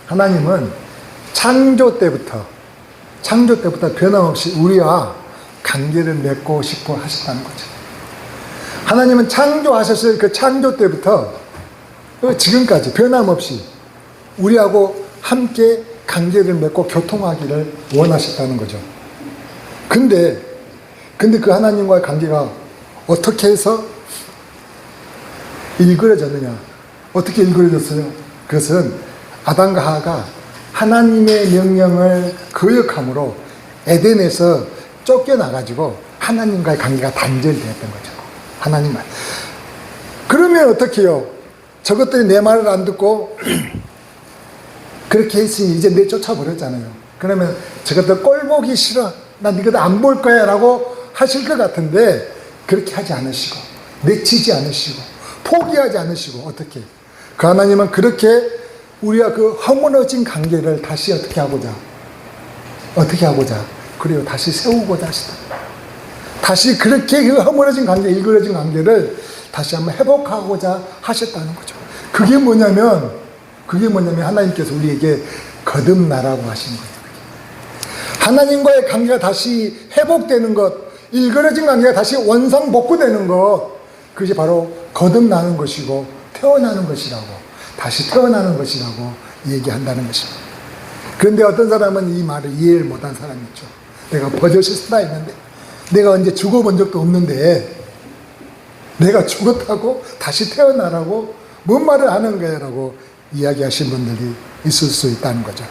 하나님은 창조 때부터 변함없이 우리와 관계를 맺고 싶어 하셨다는 거죠. 하나님은 창조하셨을 그 창조 때부터 지금까지 변함없이 우리하고 함께 관계를 맺고 교통하기를 원하셨다는 거죠. 근데 그 하나님과의 관계가 어떻게 해서 일그러졌느냐? 어떻게 일그러졌어요? 그것은 아담과 하와가 하나님의 명령을 거역함으로 에덴에서 쫓겨나가지고 하나님과의 관계가 단절되었던 거죠. 하나님만. 그러면 어떻게 해요? 저것들이 내 말을 안 듣고 그렇게 했으니 이제 내쫓아버렸잖아요. 그러면 저것들 꼴보기 싫어. 나 니거들 안 볼 거야 라고 하실 것 같은데 그렇게 하지 않으시고 내치지 않으시고 포기하지 않으시고 어떻게 그 하나님은 그렇게 우리와 그 허물어진 관계를 다시 어떻게 하고자 그래요. 다시 세우고자 하시다. 다시 그렇게 그 허물어진 관계, 일그러진 관계를 다시 한번 회복하고자 하셨다는 거죠. 그게 뭐냐면 하나님께서 우리에게 거듭나라고 하신 거예요. 하나님과의 관계가 다시 회복되는 것, 일그러진 관계가 다시 원상복구되는 것, 그것이 바로 거듭나는 것이고 태어나는 것이라고, 다시 태어나는 것이라고 얘기한다는 것입니다. 그런데 어떤 사람은 이 말을 이해를 못한 사람이 있죠. 내가 버젓이 살아 있는데, 내가 언제 죽어본 적도 없는데 내가 죽었다고 다시 태어나라고 뭔 말을 하는 거야 라고 이야기하신 분들이 있을 수 있다는 거죠.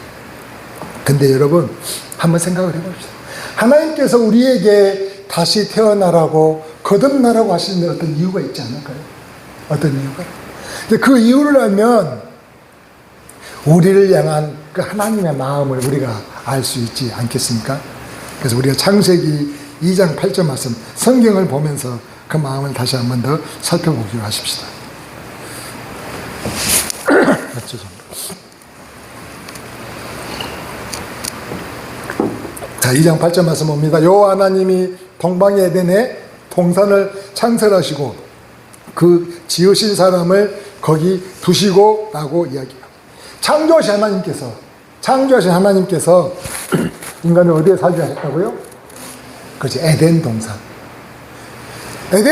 근데 여러분 한번 생각을 해봅시다. 하나님께서 우리에게 다시 태어나라고 거듭나라고 하시는 어떤 이유가 있지 않을까요? 어떤 이유가? 그 이유를 알면 우리를 향한 그 하나님의 마음을 우리가 알 수 있지 않겠습니까? 그래서 우리가 창세기 2장 8절 말씀 성경을 보면서 그 마음을 다시 한 번 더 살펴보기로 하십시다. 자, 2장 8절 말씀 봅니다. 여호와 하나님이 동방의 에덴에 동산을 창설하시고 그 지으신 사람을 거기 두시고 라고 이야기해요. 창조하신 하나님께서 인간을 어디에 살게 하셨다고요? 그렇지, 에덴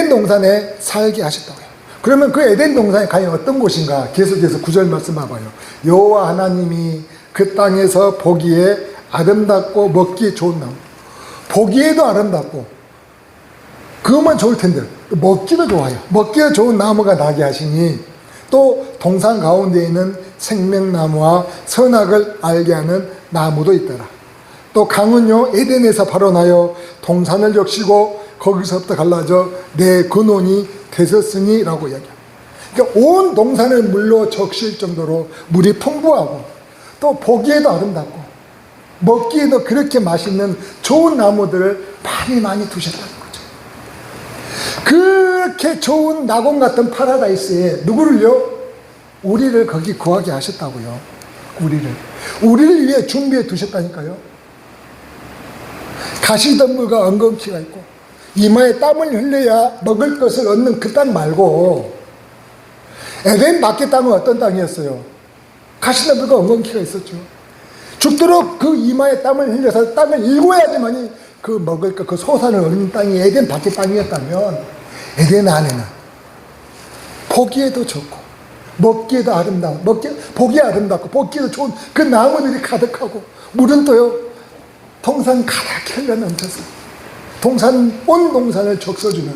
동산에 살게 하셨다고요. 그러면 그 에덴 동산이 과연 어떤 곳인가? 계속해서 9절 말씀 봐봐요. 여호와 하나님이 그 땅에서 보기에 아름답고 먹기에 좋은 나무, 보기에도 아름답고 그것만 좋을 텐데 먹기도 좋아요. 먹기도 좋은 나무가 나게 하시니 또 동산 가운데에는 생명나무와 선악을 알게 하는 나무도 있더라. 또 강은요 에덴에서 발원하여 동산을 적시고 거기서부터 갈라져 내 근원이 되셨으니 라고 이야기합니다. 그러니까 온 동산을 물로 적실 정도로 물이 풍부하고 또 보기에도 아름답고 먹기에도 그렇게 맛있는 좋은 나무들을 많이 두셨다는 거죠. 그렇게 좋은 낙원 같은 파라다이스에 누구를요? 우리를 거기 거하게 하셨다고요. 우리를 위해 준비해 두셨다니까요. 가시덤불과 엉겅퀴가 있고 이마에 땀을 흘려야 먹을 것을 얻는 그 땅 말고 에덴 밖의 땅은 어떤 땅이었어요? 가시덤불과 엉겅퀴가 있었죠. 죽도록 그 이마에 땀을 흘려서 땀을 일궈야지만이 그 먹을 것, 그 소산을 얻는 땅이 에덴 밖의 땅이었다면 에덴 안에는 보기에도 좋고 먹기에도 아름다운, 보기에 아름답고 먹기에도 좋은 그 나무들이 가득하고 물은 또요 동산 가득히 흘러 넘쳐서 온 동산을 적셔주는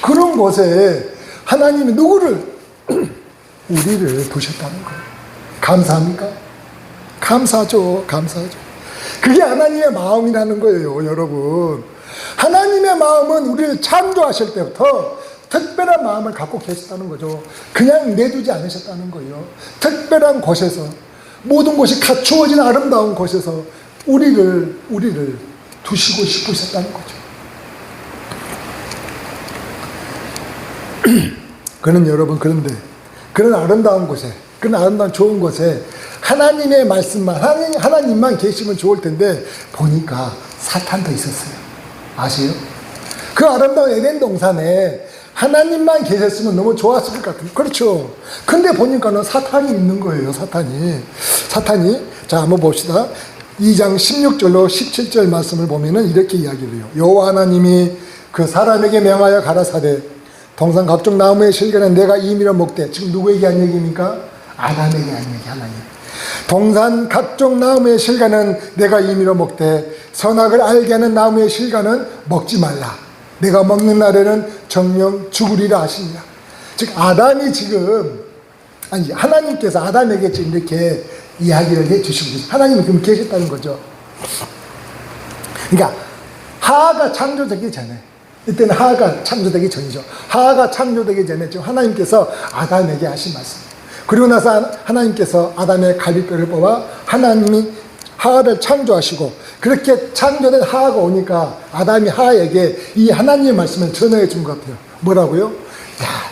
그런 곳에 하나님이 누구를? 우리를 두셨다는 거예요. 감사합니까? 감사하죠. 그게 하나님의 마음이라는 거예요, 여러분. 하나님의 마음은 우리를 창조하실 때부터 특별한 마음을 갖고 계셨다는 거죠. 그냥 내두지 않으셨다는 거예요. 특별한 곳에서, 모든 것이 갖추어진 아름다운 곳에서 우리를 두시고 싶으셨다는 거죠. 그는 여러분, 그런데 그런 아름다운 곳에, 그런 아름다운 좋은 곳에 하나님의 말씀만, 하나님만 계시면 좋을 텐데 보니까 사탄도 있었어요. 아세요? 그 아름다운 에덴 동산에 하나님만 계셨으면 너무 좋았을 것 같아요. 그렇죠. 근데 보니까는 사탄이 있는 거예요. 사탄이. 자, 한번 봅시다. 2장 16절로 17절 말씀을 보면은 이렇게 이야기를 해요. 여호와 하나님이 그 사람에게 명하여 가라사대 동산 각종 나무의 실과는 내가 임의로 먹되. 지금 누구에게 한 얘기입니까? 아담에게 한 얘기. 하나님. 동산 각종 나무의 실과는 내가 임의로 먹되 선악을 알게 하는 나무의 실과는 먹지 말라. 내가 먹는 날에는 정령 죽으리라 하시니라. 즉 아담이 지금 하나님께서 아담에게 지금 이렇게 이야기를 해주시고 계세요. 하나님이 그럼 계셨다는 거죠. 그러니까 하하가 창조되기 전에, 이때는 하하가 창조되기 전이죠. 하하가 창조되기 전에 지금 하나님께서 아담에게 하신 말씀. 그리고 나서 하나님께서 아담의 갈비뼈를 뽑아 하나님이 하하를 창조하시고, 그렇게 창조된 하하가 오니까 아담이 하하에게 이 하나님의 말씀을 전해 준 것 같아요. 뭐라고요? 야,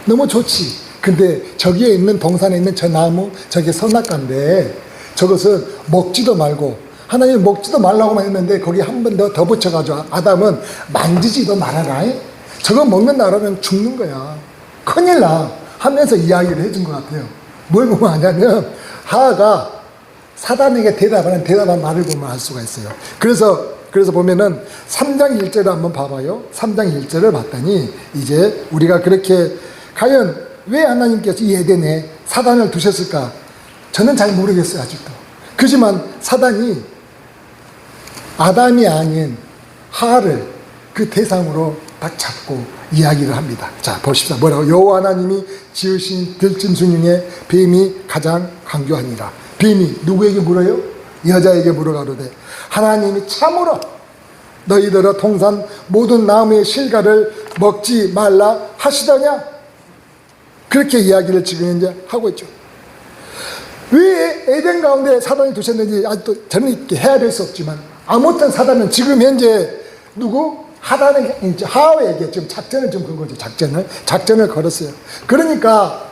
너무 좋지. 근데 저기에 있는 동산에 있는 저 나무, 저게 선악과인데 저것은 먹지도 말고, 하나님이 먹지도 말라고만 했는데 거기 한 번 더 붙여가지고 아담은 만지지도 말아라. 저거 먹는 나라면 죽는 거야. 큰일 나. 하면서 이야기를 해준 것 같아요. 뭘 보면 하냐면 하하가 사단에게 대답한 말을 보면 알 수가 있어요. 그래서 보면은 3장 1절을 한번 봐봐요. 3장 1절을 봤더니 이제 우리가 그렇게 과연 왜 하나님께서 이 에덴에 사단을 두셨을까? 저는 잘 모르겠어요, 아직도. 그렇지만 사단이 아담이 아닌 하하를 그 대상으로 딱 잡고 이야기를 합니다. 자, 봅시다. 뭐라고? 여호와 하나님이 지으신 들짐승 중에 뱀이 가장 강교하니라. 뱀이 누구에게 물어요? 여자에게 물어가로되 하나님이 참으로 너희들의 동산 모든 나무의 실과를 먹지 말라 하시더냐? 그렇게 이야기를 지금 이제 하고 있죠. 왜 에덴 가운데 사단이 두셨는지 아직도 저는 이렇게 헤아릴 수 없지만, 아무튼 사단은 지금 현재 누구? 하와에게 지금 작전을 좀 건 거죠. 작전을 걸었어요. 그러니까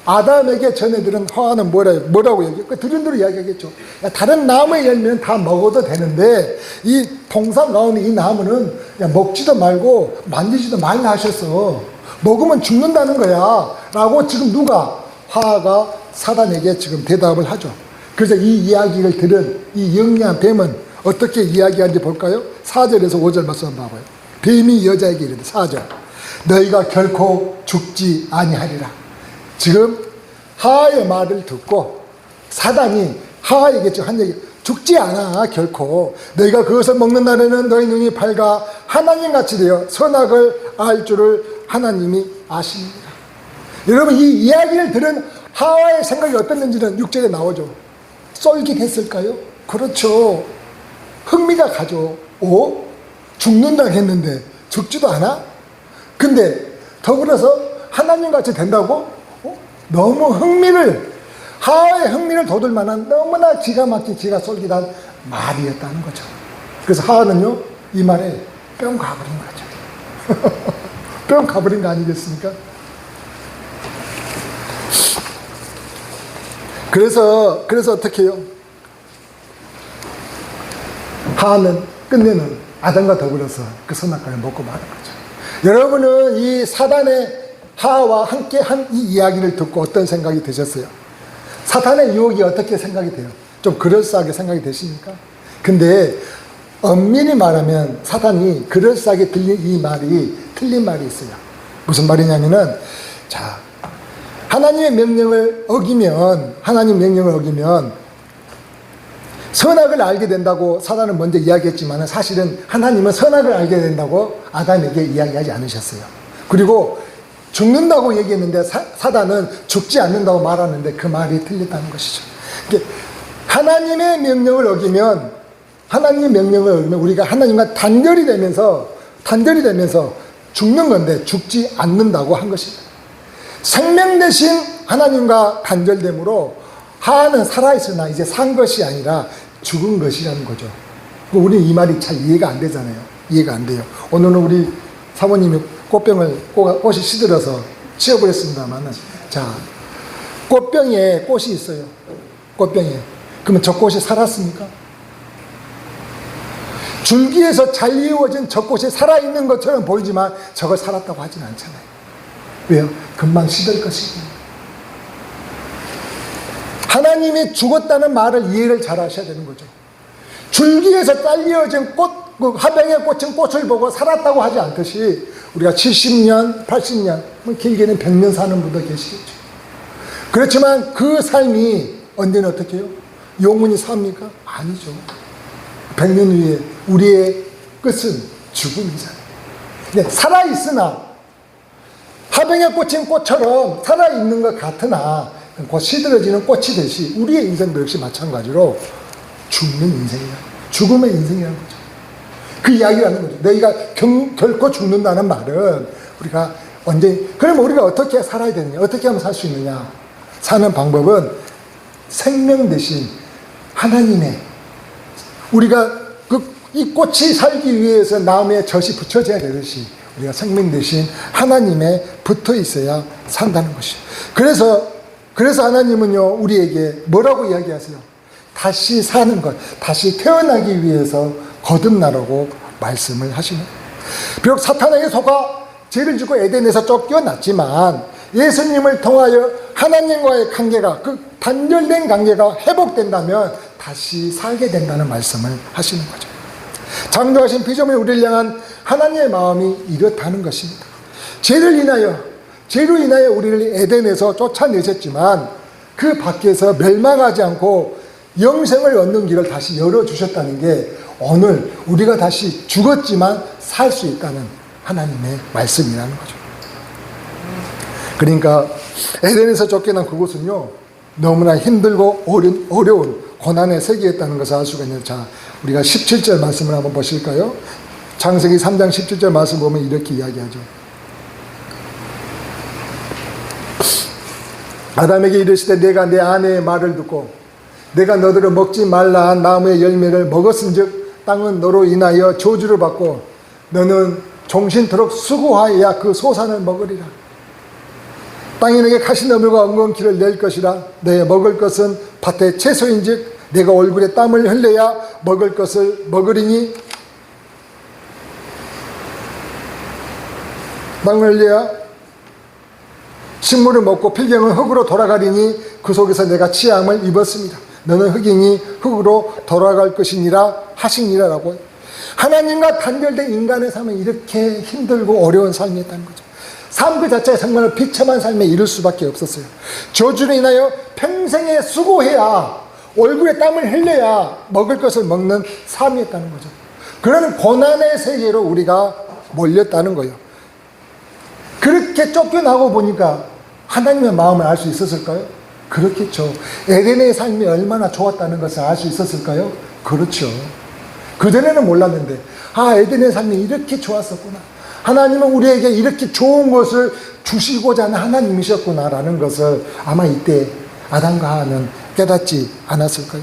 아담에게 전해들은 하와는 뭐라고 얘기해요? 들은대로 이야기하겠죠. 야, 다른 나무의 열매는 다 먹어도 되는데 이 동산 가운데 이 나무는 야, 먹지도 말고 만지지도 말라 하셨어. 먹으면 죽는다는 거야 라고 지금 누가? 하하가 사단에게 지금 대답을 하죠. 그래서 이 이야기를 들은 이 영리한 뱀은 어떻게 이야기하는지 볼까요? 4절에서 5절 말씀 한번 봐봐요. 뱀이 여자에게 이르되 4절 너희가 결코 죽지 아니하리라. 지금 하하의 말을 듣고 사단이 하하에게 지금 한 얘기, 죽지 않아 결코. 너희가 그것을 먹는 날에는 너희 눈이 밝아 하나님같이 되어 선악을 알 줄을 하나님이 아십니다. 여러분, 이 이야기를 들은 하와의 생각이 어땠는지는 6절에 나오죠. 쏠깃했을까요? 그렇죠. 흥미가 가죠. 오? 죽는다고 했는데 죽지도 않아? 근데 더불어서 하나님같이 된다고? 너무 하와의 흥미를 돋을 만한 너무나 기가 막힌 기가 쏠깃한 말이었다는 거죠. 그래서 하와는요, 이 말에 뿅 가버린 거죠. 뿅 가버린 거 아니겠습니까? 그래서 어떻게 해요? 하하는 끝내는 아담과 더불어서 그 선악과를 먹고 마는 거죠. 여러분은 이 사단의 하하와 함께 한 이 이야기를 듣고 어떤 생각이 드셨어요? 사탄의 유혹이 어떻게 생각이 돼요? 좀 그럴싸하게 생각이 되십니까? 근데 엄밀히 말하면 사탄이 그럴싸하게 들린 이 말이 틀린 말이 있어요. 무슨 말이냐면은, 자, 하나님의 명령을 어기면 선악을 알게 된다고 사단은 먼저 이야기했지만 사실은 하나님은 선악을 알게 된다고 아담에게 이야기하지 않으셨어요. 그리고 죽는다고 얘기했는데 사단은 죽지 않는다고 말하는데 그 말이 틀렸다는 것이죠. 하나님의 명령을 어기면 우리가 하나님과 단절이 되면서 죽는 건데 죽지 않는다고 한 것입니다. 생명 대신 하나님과 단절됨으로 하하는 살아있으나 이제 산 것이 아니라 죽은 것이라는 거죠. 우리는 이 말이 잘 이해가 안 되잖아요. 이해가 안 돼요. 오늘은 우리 사모님이 꽃이 시들어서 치워버렸습니다만은, 자, 꽃병에 꽃이 있어요. 꽃병에. 그러면 저 꽃이 살았습니까? 줄기에서 잘 이루어진 젖꽃이 살아있는 것처럼 보이지만 저걸 살았다고 하진 않잖아요. 왜요? 금방 시들 것이고. 하나님이 죽었다는 말을 이해를 잘 하셔야 되는 거죠. 줄기에서 잘려진 꽃, 그 화병에 꽂힌 꽃을 보고 살았다고 하지 않듯이 우리가 70년, 80년, 길게는 100년 사는 분도 계시겠죠. 그렇지만 그 삶이 언제는 어떻게 해요? 영원히 삽니까? 아니죠. 100년 후에 우리의 끝은 죽음이잖아요. 살아있으나 화병에 꽂힌 꽃처럼 살아있는 것 같으나 곧 시들어지는 꽃이 되시 우리의 인생도 역시 마찬가지로 죽는 인생이야. 죽음의 인생이라는 거죠. 그 이야기를 하는 거죠. 너희가 결코 죽는다는 말은 우리가 언제, 그러면 우리가 어떻게 살아야 되느냐? 어떻게 하면 살 수 있느냐? 사는 방법은 생명 대신 하나님의, 우리가 이 꽃이 살기 위해서 나무에 젖이 붙여져야 되듯이 우리가 생명 대신 하나님에 붙어 있어야 산다는 것이죠. 그래서 하나님은요, 우리에게 뭐라고 이야기하세요? 다시 사는 것, 다시 태어나기 위해서 거듭나라고 말씀을 하시는 거예요. 비록 사탄에게 속아 죄를 짓고 에덴에서 쫓겨났지만 예수님을 통하여 하나님과의 관계가, 그 단절된 관계가 회복된다면 다시 살게 된다는 말씀을 하시는 거죠. 창조하신 피조물 우리를 향한 하나님의 마음이 이렇다는 것입니다. 죄로 인하여 우리를 에덴에서 쫓아내셨지만 그 밖에서 멸망하지 않고 영생을 얻는 길을 다시 열어주셨다는 게 오늘 우리가 다시 죽었지만 살 수 있다는 하나님의 말씀이라는 거죠. 그러니까 에덴에서 쫓겨난 그곳은요, 너무나 힘들고 어려운 고난의 세계였다는 것을 알 수가 있는. 자, 우리가 17절 말씀을 한번 보실까요? 창세기 3장 17절 말씀 보면 이렇게 이야기하죠. 아담에게 이르시되 내가 내 아내의 말을 듣고 내가 너더러 먹지 말라 한 나무의 열매를 먹었은즉 땅은 너로 인하여 저주를 받고 너는 종신토록 수고하여야 그 소산을 먹으리라. 땅이 내게 가시너물과 엉겅퀴를 낼 것이라. 내 먹을 것은 밭의 채소인즉 내가 얼굴에 땀을 흘려야 먹을 것을 먹으리니 땀을 흘려야 식물을 먹고 필경은 흙으로 돌아가리니 그 속에서 내가 치함을 입었습니다. 너는 흙이니 흙으로 돌아갈 것이니라 하시니라라고. 하나님과 단절된 인간의 삶은 이렇게 힘들고 어려운 삶이었다는 거죠. 삶 그 자체가 정말 비참한 삶에 이를 수밖에 없었어요. 저주로 인하여 평생에 수고해야, 얼굴에 땀을 흘려야 먹을 것을 먹는 삶이었다는 거죠. 그런 고난의 세계로 우리가 몰렸다는 거예요. 그렇게 쫓겨나고 보니까 하나님의 마음을 알 수 있었을까요? 그렇겠죠. 에덴의 삶이 얼마나 좋았다는 것을 알 수 있었을까요? 그렇죠. 그전에는 몰랐는데, 에덴의 삶이 이렇게 좋았었구나. 하나님은 우리에게 이렇게 좋은 것을 주시고자 하는 하나님이셨구나라는 것을 아마 이때 아담과 하와는 깨닫지 않았을까요?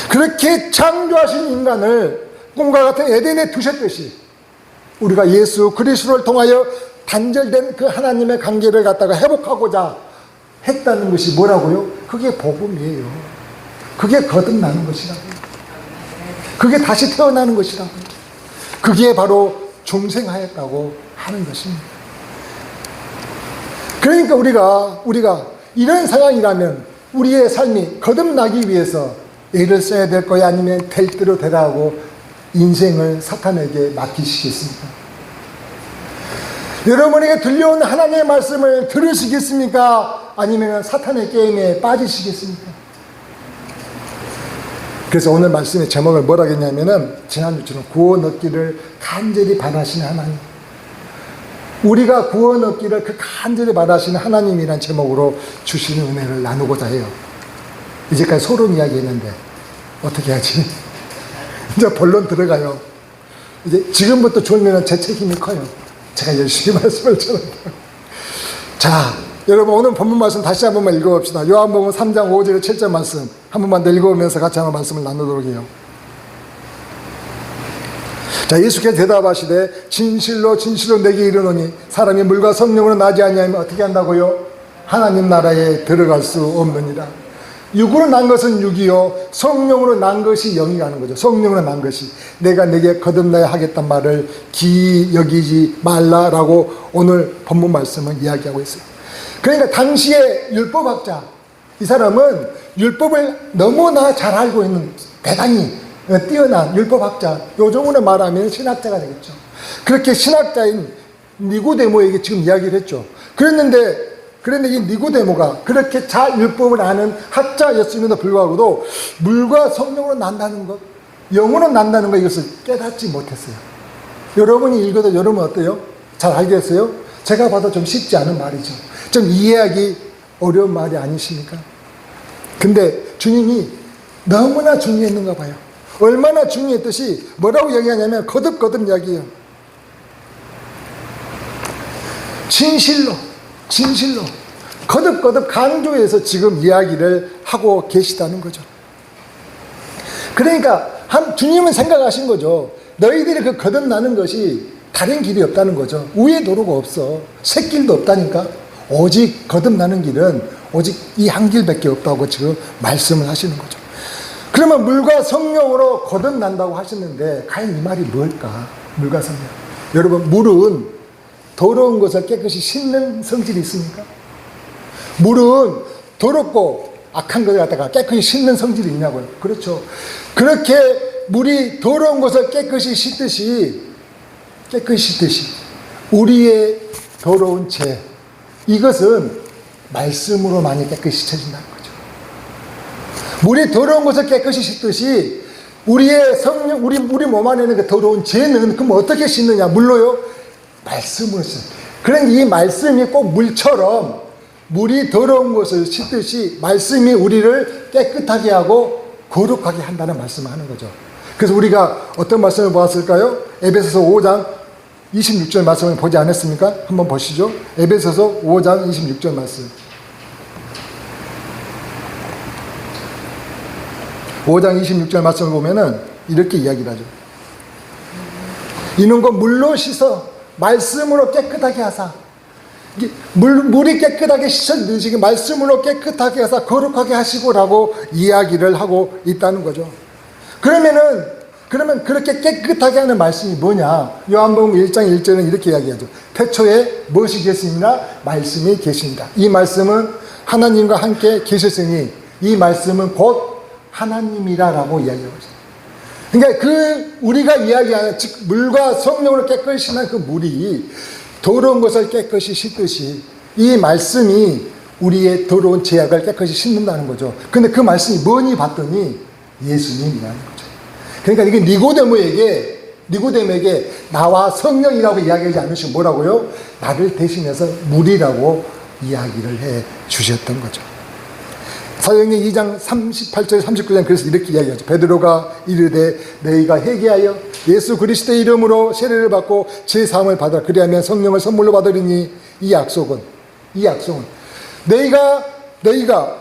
그렇게 창조하신 인간을 꿈과 같은 에덴에 두셨듯이 우리가 예수 그리스도를 통하여 단절된 그 하나님의 관계를 갖다가 회복하고자 했다는 것이 뭐라고요? 그게 복음이에요. 그게 거듭나는 것이라고요. 그게 다시 태어나는 것이라고요. 그게 바로 중생하였다고 하는 것입니다. 그러니까 우리가 이런 상황이라면 우리의 삶이 거듭나기 위해서 애를 써야 될 거야, 아니면 될 대로 되라 하고 인생을 사탄에게 맡기시겠습니까? 여러분에게 들려온 하나님의 말씀을 들으시겠습니까? 아니면 사탄의 게임에 빠지시겠습니까? 그래서 오늘 말씀의 제목을 뭐라 했냐면은, 지난주처럼 구원 얻기를 간절히 바라시는 하나님, 우리가 구원 얻기를 그 간절히 바라시는 하나님이란 제목으로 주시는 은혜를 나누고자 해요. 이제까지 소론 이야기 했는데 어떻게 하지? 이제 본론 들어가요. 이제 지금부터 졸면은 제 책임이 커요. 제가 열심히 말씀을 전합니다. 자, 여러분 오늘 본문 말씀 다시 한 번만 읽어봅시다. 요한복음 3장 5절에 7절 말씀 한 번만 더 읽어보면서 같이 한번 말씀을 나누도록 해요. 자, 예수께서 대답하시되 진실로 진실로 내게 이르노니 사람이 물과 성령으로 나지 아니하면 어떻게 한다고요? 하나님 나라에 들어갈 수 없느니라. 육으로 난 것은 육이요 성령으로 난 것이 영이라는 거죠. 성령으로 난 것이 내가 내게 거듭나야 하겠단 말을 기이 여기지 말라라고 오늘 본문 말씀은 이야기하고 있어요. 그러니까 당시에 율법학자 이 사람은 율법을 너무나 잘 알고 있는 대단히 뛰어난 율법학자, 요즘으로 말하면 신학자가 되겠죠. 그렇게 신학자인 니고데모에게 지금 이야기를 했죠. 그런데 이 니고데모가 그렇게 잘 율법을 아는 학자였음에도 불구하고도 물과 성령으로 난다는 것, 영으로 난다는 것, 이것을 깨닫지 못했어요. 여러분이 읽어도 여러분 어때요? 잘 알겠어요? 제가 봐도 좀 쉽지 않은 말이죠. 좀 이해하기 어려운 말이 아니십니까? 근데 주님이 너무나 중요했는가 봐요. 얼마나 중요했듯이 뭐라고 이야기하냐면 거듭거듭 이야기해요. 진실로 거듭거듭 강조해서 지금 이야기를 하고 계시다는 거죠. 그러니까 주님은 생각하신 거죠. 너희들이 그 거듭나는 것이 다른 길이 없다는 거죠. 우회 도로가 없어. 새 길도 없다니까. 오직 거듭나는 길은 오직 이 한 길밖에 없다고 지금 말씀을 하시는 거죠. 그러면 물과 성령으로 거듭난다고 하셨는데 과연 이 말이 뭘까? 물과 성령. 여러분, 물은 더러운 것을 깨끗이 씻는 성질이 있습니까? 물은 더럽고 악한 것을 갖다가 깨끗이 씻는 성질이 있냐고요. 그렇죠. 그렇게 물이 더러운 것을 깨끗이 씻듯이 우리의 더러운 죄, 이것은 말씀으로만이 깨끗이 씻어진다는 거죠. 물이 더러운 것을 깨끗이 씻듯이 우리의 성령, 우리 몸 안에 있는 그 더러운 죄는 그럼 어떻게 씻느냐? 물로요? 말씀으로 씻어요. 그러니까 이 말씀이 꼭 물처럼 물이 더러운 것을 씻듯이 말씀이 우리를 깨끗하게 하고 거룩하게 한다는 말씀을 하는 거죠. 그래서 우리가 어떤 말씀을 보았을까요? 에베소서 5장 26절 말씀을 보지 않았습니까? 한번 보시죠. 에베소서 5장 26절 말씀. 5장 26절 말씀을 보면은 이렇게 이야기를 하죠. 이는 곧 물로 씻어 말씀으로 깨끗하게 하사. 물이 깨끗하게 씻어지기 말씀으로 깨끗하게 하사 거룩하게 하시고라고 이야기를 하고 있다는 거죠. 그러면 그렇게 깨끗하게 하는 말씀이 뭐냐? 요한복음 1장 1절은 이렇게 이야기하죠. 태초에 무엇이 계시니라? 말씀이 계십니다. 이 말씀은 하나님과 함께 계셨으니 이 말씀은 곧 하나님이라라고 이야기하고 있어요. 그러니까 우리가 이야기하는 즉 물과 성령으로 깨끗이 씻는 그 물이 더러운 것을 깨끗이 씻듯이 이 말씀이 우리의 더러운 죄악을 깨끗이 씻는다는 거죠. 근데 그 말씀이 뭐니 봤더니 예수님이라는 거죠. 그러니까 이게 니고데모에게 나와 성령이라고 이야기하지 않으시고 뭐라고요? 나를 대신해서 물이라고 이야기를 해 주셨던 거죠. 사도행전 2장 38절 39절 그래서 이렇게 이야기하죠. 베드로가 이르되 너희가 회개하여 예수 그리스도의 이름으로 세례를 받고 제사함을 받아 그리하면 성령을 선물로 받으리니 이 약속은 너희가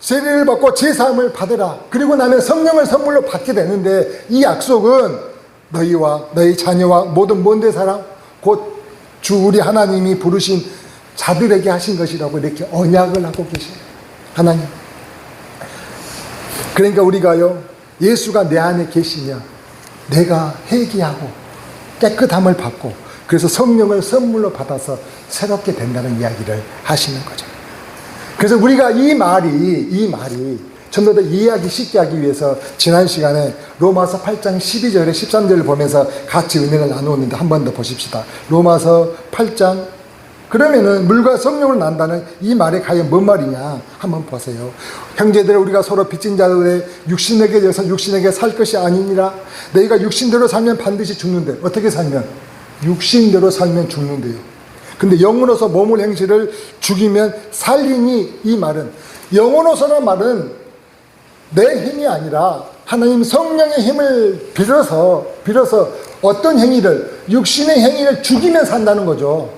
세례를 받고 제사함을 받으라. 그리고 나면 성령을 선물로 받게 되는데 이 약속은 너희와 너희 자녀와 모든 먼데 사람 곧 주 우리 하나님이 부르신 자들에게 하신 것이라고 이렇게 언약을 하고 계십니다. 하나님. 그러니까 우리가요, 예수가 내 안에 계시면 내가 회개하고 깨끗함을 받고 그래서 성령을 선물로 받아서 새롭게 된다는 이야기를 하시는 거죠. 그래서 우리가 이 말이 좀 더 이해하기 쉽게 하기 위해서 지난 시간에 로마서 8장 12절에 13절을 보면서 같이 은혜를 나누었는데 한 번 더 보십시다. 로마서 8장 그러면은 물과 성령을 난다는 이 말이 과연 뭔 말이냐 한번 보세요. 형제들아 우리가 서로 빚진 자들의 육신에게 대해서 육신에게 살 것이 아니니라. 너희가 육신대로 살면 반드시 죽는데 어떻게 살면? 육신대로 살면 죽는데요. 근데 영으로서 몸을 행실을 죽이면 살리니 이 말은 영으로서란 말은 내 힘이 아니라 하나님 성령의 힘을 빌어서 어떤 행위를 육신의 행위를 죽이면 산다는 거죠.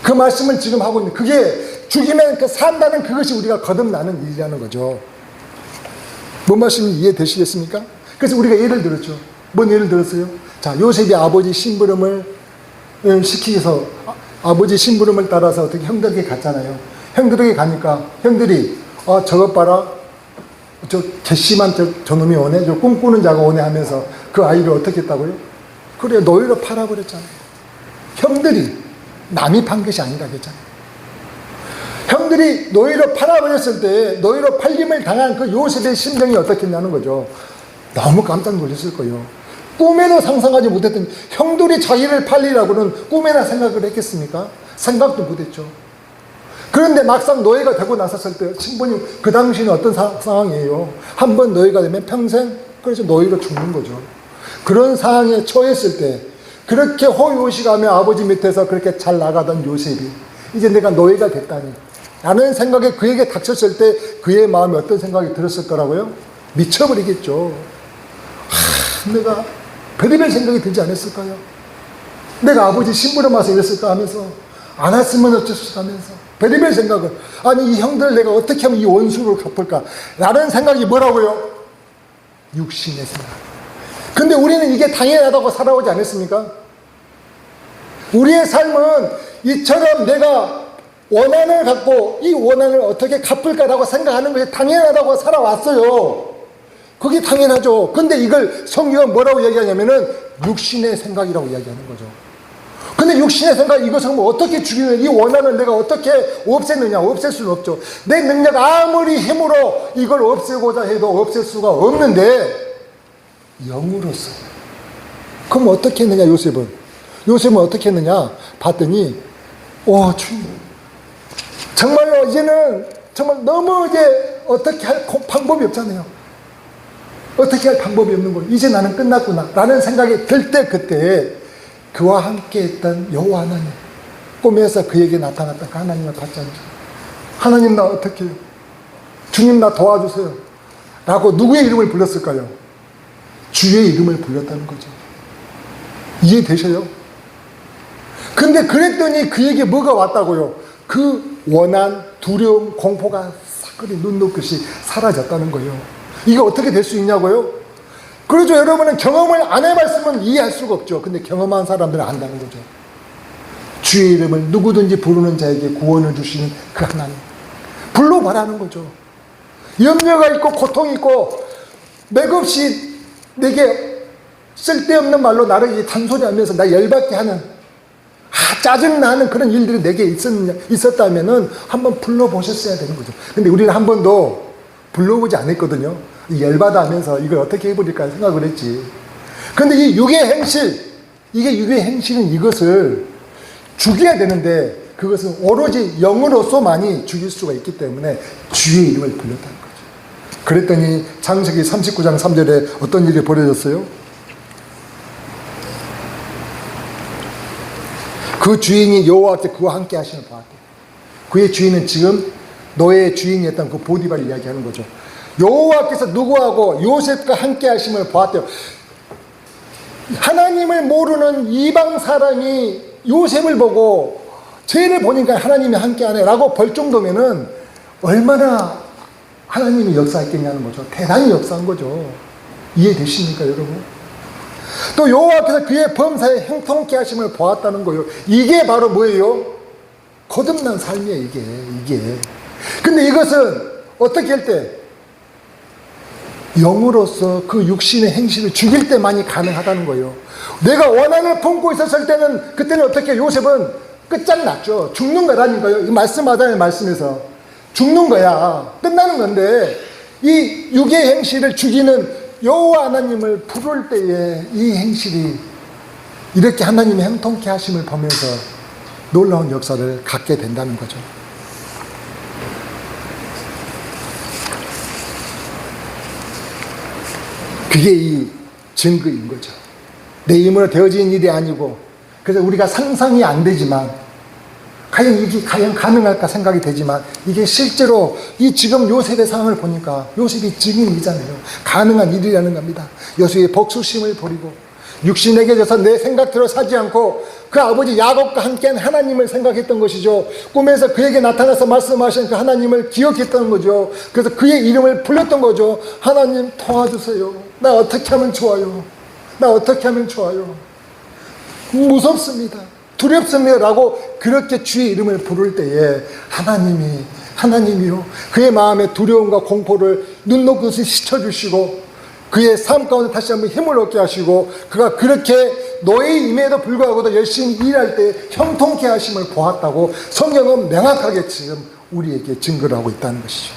그 말씀을 지금 하고 있는 그게 죽이면 산다는 그것이 우리가 거듭나는 일이라는 거죠. 뭔 말씀이 이해되시겠습니까? 그래서 우리가 예를 들었죠. 뭔 예를 들었어요? 자, 요셉이 아버지 심부름을 시키서 아버지 심부름을 따라서 어떻게 형들에게 갔잖아요. 형들에게 가니까 형들이 저것 봐라. 저 괘씸한 저놈이 오네. 저 꿈꾸는 자가 오네 하면서 그 아이를 어떻게 했다고요? 그래, 노예로 팔아버렸잖아요. 형들이 남이 판 것이 아니라 그랬잖아요. 형들이 노예로 팔아버렸을 때 노예로 팔림을 당한 그 요셉의 심정이 어떻겠냐는 거죠. 너무 깜짝 놀랐을 거예요. 꿈에도 상상하지 못했던, 형들이 자기를 팔리라고는 꿈에나 생각을 했겠습니까? 생각도 못했죠. 그런데 막상 노예가 되고 나섰을 때 신부님 그 당시는 어떤 상황이에요? 한번 노예가 되면 평생 그래서 노예로 죽는 거죠. 그런 상황에 처했을 때 그렇게 호의호식하며 아버지 밑에서 그렇게 잘 나가던 요셉이 이제 내가 노예가 됐다니 라는 생각에 그에게 닥쳤을 때 그의 마음에 어떤 생각이 들었을 거라고요? 미쳐버리겠죠. 내가 별의별 생각이 들지 않았을까요? 내가 아버지 심부름 와서 이랬을까 하면서 안 왔으면 어쩔까 하면서 별의별 생각을, 아니 이 형들 내가 어떻게 하면 이 원수를 갚을까 라는 생각이 뭐라고요? 육신의 생각. 근데 우리는 이게 당연하다고 살아오지 않았습니까? 우리의 삶은 이처럼 내가 원한을 갖고 이 원한을 어떻게 갚을까라고 생각하는 것이 당연하다고 살아왔어요. 그게 당연하죠. 근데 이걸 성경은 뭐라고 이야기하냐면은 육신의 생각이라고 이야기하는 거죠. 근데 육신의 생각, 이것을 뭐 어떻게 죽이느냐, 이 원한을 내가 어떻게 없애느냐, 없앨 수는 없죠. 내 능력 아무리 힘으로 이걸 없애고자 해도 없앨 수가 없는데 영으로서. 그럼 어떻게 했느냐, 요셉은? 요셉은 어떻게 했느냐 봤더니 주님, 정말로 이제는 정말 너무 이제 어떻게 할 방법이 없잖아요. 어떻게 할 방법이 없는 거예요. 이제 나는 끝났구나 라는 생각이 들 때, 그때 그와 함께 했던 여호와 하나님, 꿈에서 그에게 나타났던 그 하나님을 받지 않죠. 하나님 나 어떻게 해요? 주님 나 도와주세요 라고 누구의 이름을 불렀을까요? 주의 이름을 불렀다는 거죠. 이해되셔요? 근데 그랬더니 그에게 뭐가 왔다고요? 그 원한, 두려움, 공포가 사거리 눈 녹듯이 사라졌다는 거예요. 이게 어떻게 될 수 있냐고요? 그렇죠. 여러분은 경험을 안 해봤으면 이해할 수가 없죠. 근데 경험한 사람들은 안다는 거죠. 주의 이름을 누구든지 부르는 자에게 구원을 주시는 그 하나님, 불러봐라는 거죠. 염려가 있고 고통이 있고 맥없이 내게 쓸데없는 말로 나를 단소리하면서 나 열받게 하는, 짜증나는 그런 일들이 내게 있었다면은 한번 불러보셨어야 되는 거죠. 근데 우리는 한 번도 불러보지 않았거든요. 열받아 하면서 이걸 어떻게 해버릴까 생각을 했지. 근데 이 육의 행실, 이게 육의 행실은 이것을 죽여야 되는데 그것은 오로지 영으로서만이 죽일 수가 있기 때문에 주의 이름을 불렀다는 거죠. 그랬더니 창세기 39장 3절에 어떤 일이 벌어졌어요? 그 주인이 여호와께 그와 함께 하심을 보았대요. 그의 주인은 지금 노예의 주인이었던 그 보디발을 이야기하는 거죠. 여호와께서 누구하고 요셉과 함께 하심을 보았대요. 하나님을 모르는 이방 사람이 요셉을 보고 죄를 보니까 하나님이 함께하네 라고 벌 정도면은 얼마나 하나님이 역사했겠냐는 거죠. 대단히 역사한 거죠. 이해되십니까 여러분? 또 여호와께서 그의 범사에 형통케 하심을 보았다는 거예요. 이게 바로 뭐예요? 거듭난 삶이에요. 이게. 근데 이것은 어떻게 할 때? 영으로서 그 육신의 행실을 죽일 때만이 가능하다는 거예요. 내가 원한을 품고 있었을 때는, 그때는 어떻게 요셉은 끝장났죠. 죽는 거라니까요. 이 말씀하잖아요. 말씀에서 죽는 거야. 끝나는 건데 이 육의 행실을 죽이는 여호와 하나님을 부를 때에 이 행실이 이렇게 하나님의 형통케 하심을 보면서 놀라운 역사를 갖게 된다는 거죠. 그게 이 증거인 거죠. 내 힘으로 되어진 일이 아니고, 그래서 우리가 상상이 안 되지만, 과연 이게 가능할까 생각이 되지만, 이게 실제로 이 지금 요셉의 상황을 보니까 요셉이 증인이잖아요. 가능한 일이라는 겁니다. 요셉의 복수심을 버리고 육신에게 져서 내 생각대로 사지 않고 그 아버지 야곱과 함께한 하나님을 생각했던 것이죠. 꿈에서 그에게 나타나서 말씀하신 그 하나님을 기억했던 거죠. 그래서 그의 이름을 불렀던 거죠. 하나님 도와주세요. 나 어떻게 하면 좋아요? 나 어떻게 하면 좋아요? 무섭습니다. 두렵습니다. 라고 그렇게 주의 이름을 부를 때에 하나님이 하나님이요, 그의 마음의 두려움과 공포를 눈 녹듯이 씻어주시고 그의 삶 가운데 다시 한번 힘을 얻게 하시고 그가 그렇게 노예임에도 불구하고도 열심히 일할 때 형통케 하심을 보았다고 성경은 명확하게 지금 우리에게 증거를 하고 있다는 것이죠.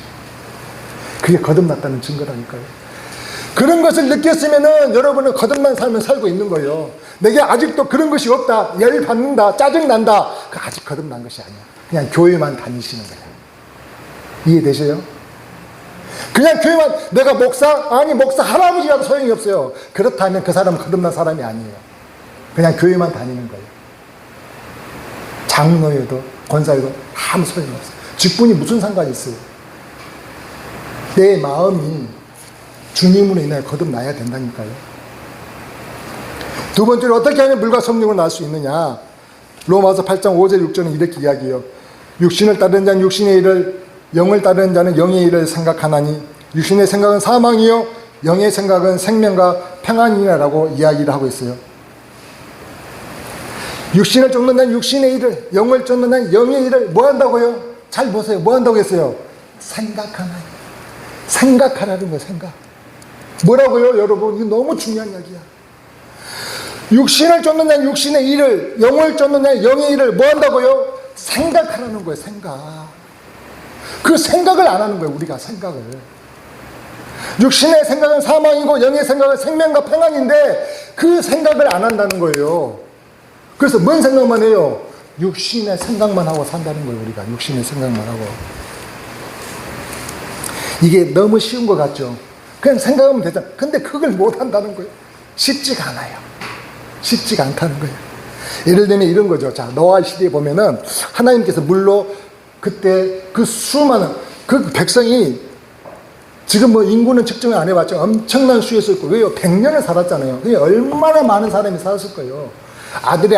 그게 거듭났다는 증거라니까요. 그런 것을 느꼈으면은 여러분은 거듭난 삶을 살고 있는 거예요. 내게 아직도 그런 것이 없다, 열 받는다, 짜증난다, 그 아직 거듭난 것이 아니야. 그냥 교회만 다니시는 거예요. 이해되세요? 그냥 교회만, 내가 목사? 아니 목사 할아버지라도 소용이 없어요. 그렇다면 그 사람은 거듭난 사람이 아니에요. 그냥 교회만 다니는 거예요. 장로여도 권사여도 아무 소용이 없어요. 직분이 무슨 상관이 있어요? 내 마음이 주님으로 인해 거듭나야 된다니까요. 두 번째로 어떻게 하면 물과 성령을 낳을 수 있느냐? 로마서 8장 5절 6절은 이렇게 이야기해요. 육신을 따르는 자는 육신의 일을, 영을 따르는 자는 영의 일을 생각하나니 육신의 생각은 사망이요 영의 생각은 생명과 평안이라고 이야기를 하고 있어요. 육신을 쫓는 자는 육신의 일을, 영을 쫓는 자는 영의 일을 뭐 한다고요? 잘 보세요. 뭐 한다고 했어요? 생각하나니. 생각하라는 거예요. 생각. 뭐라고요 여러분? 이거 너무 중요한 이야기야. 육신을 쫓는 자는 육신의 일을, 영을 쫓는 자는 영의 일을 뭐 한다고요? 생각하라는 거예요. 생각. 그 생각을 안 하는 거예요. 우리가 생각을. 육신의 생각은 사망이고 영의 생각은 생명과 평안인데 그 생각을 안 한다는 거예요. 그래서 뭔 생각만 해요? 육신의 생각만 하고 산다는 거예요. 우리가 육신의 생각만 하고. 이게 너무 쉬운 것 같죠? 그냥 생각하면 되잖아. 근데 그걸 못 한다는 거예요. 쉽지가 않아요. 쉽지가 않다는 거예요. 예를 들면 이런 거죠. 자, 노아 시대에 보면은 하나님께서 물로 그때 그 수많은 그 백성이 지금 뭐 인구는 측정을 안 해봤죠. 엄청난 수였을 거예요. 왜요? 100년을 살았잖아요. 그게 얼마나 많은 사람이 살았을 거예요. 아들이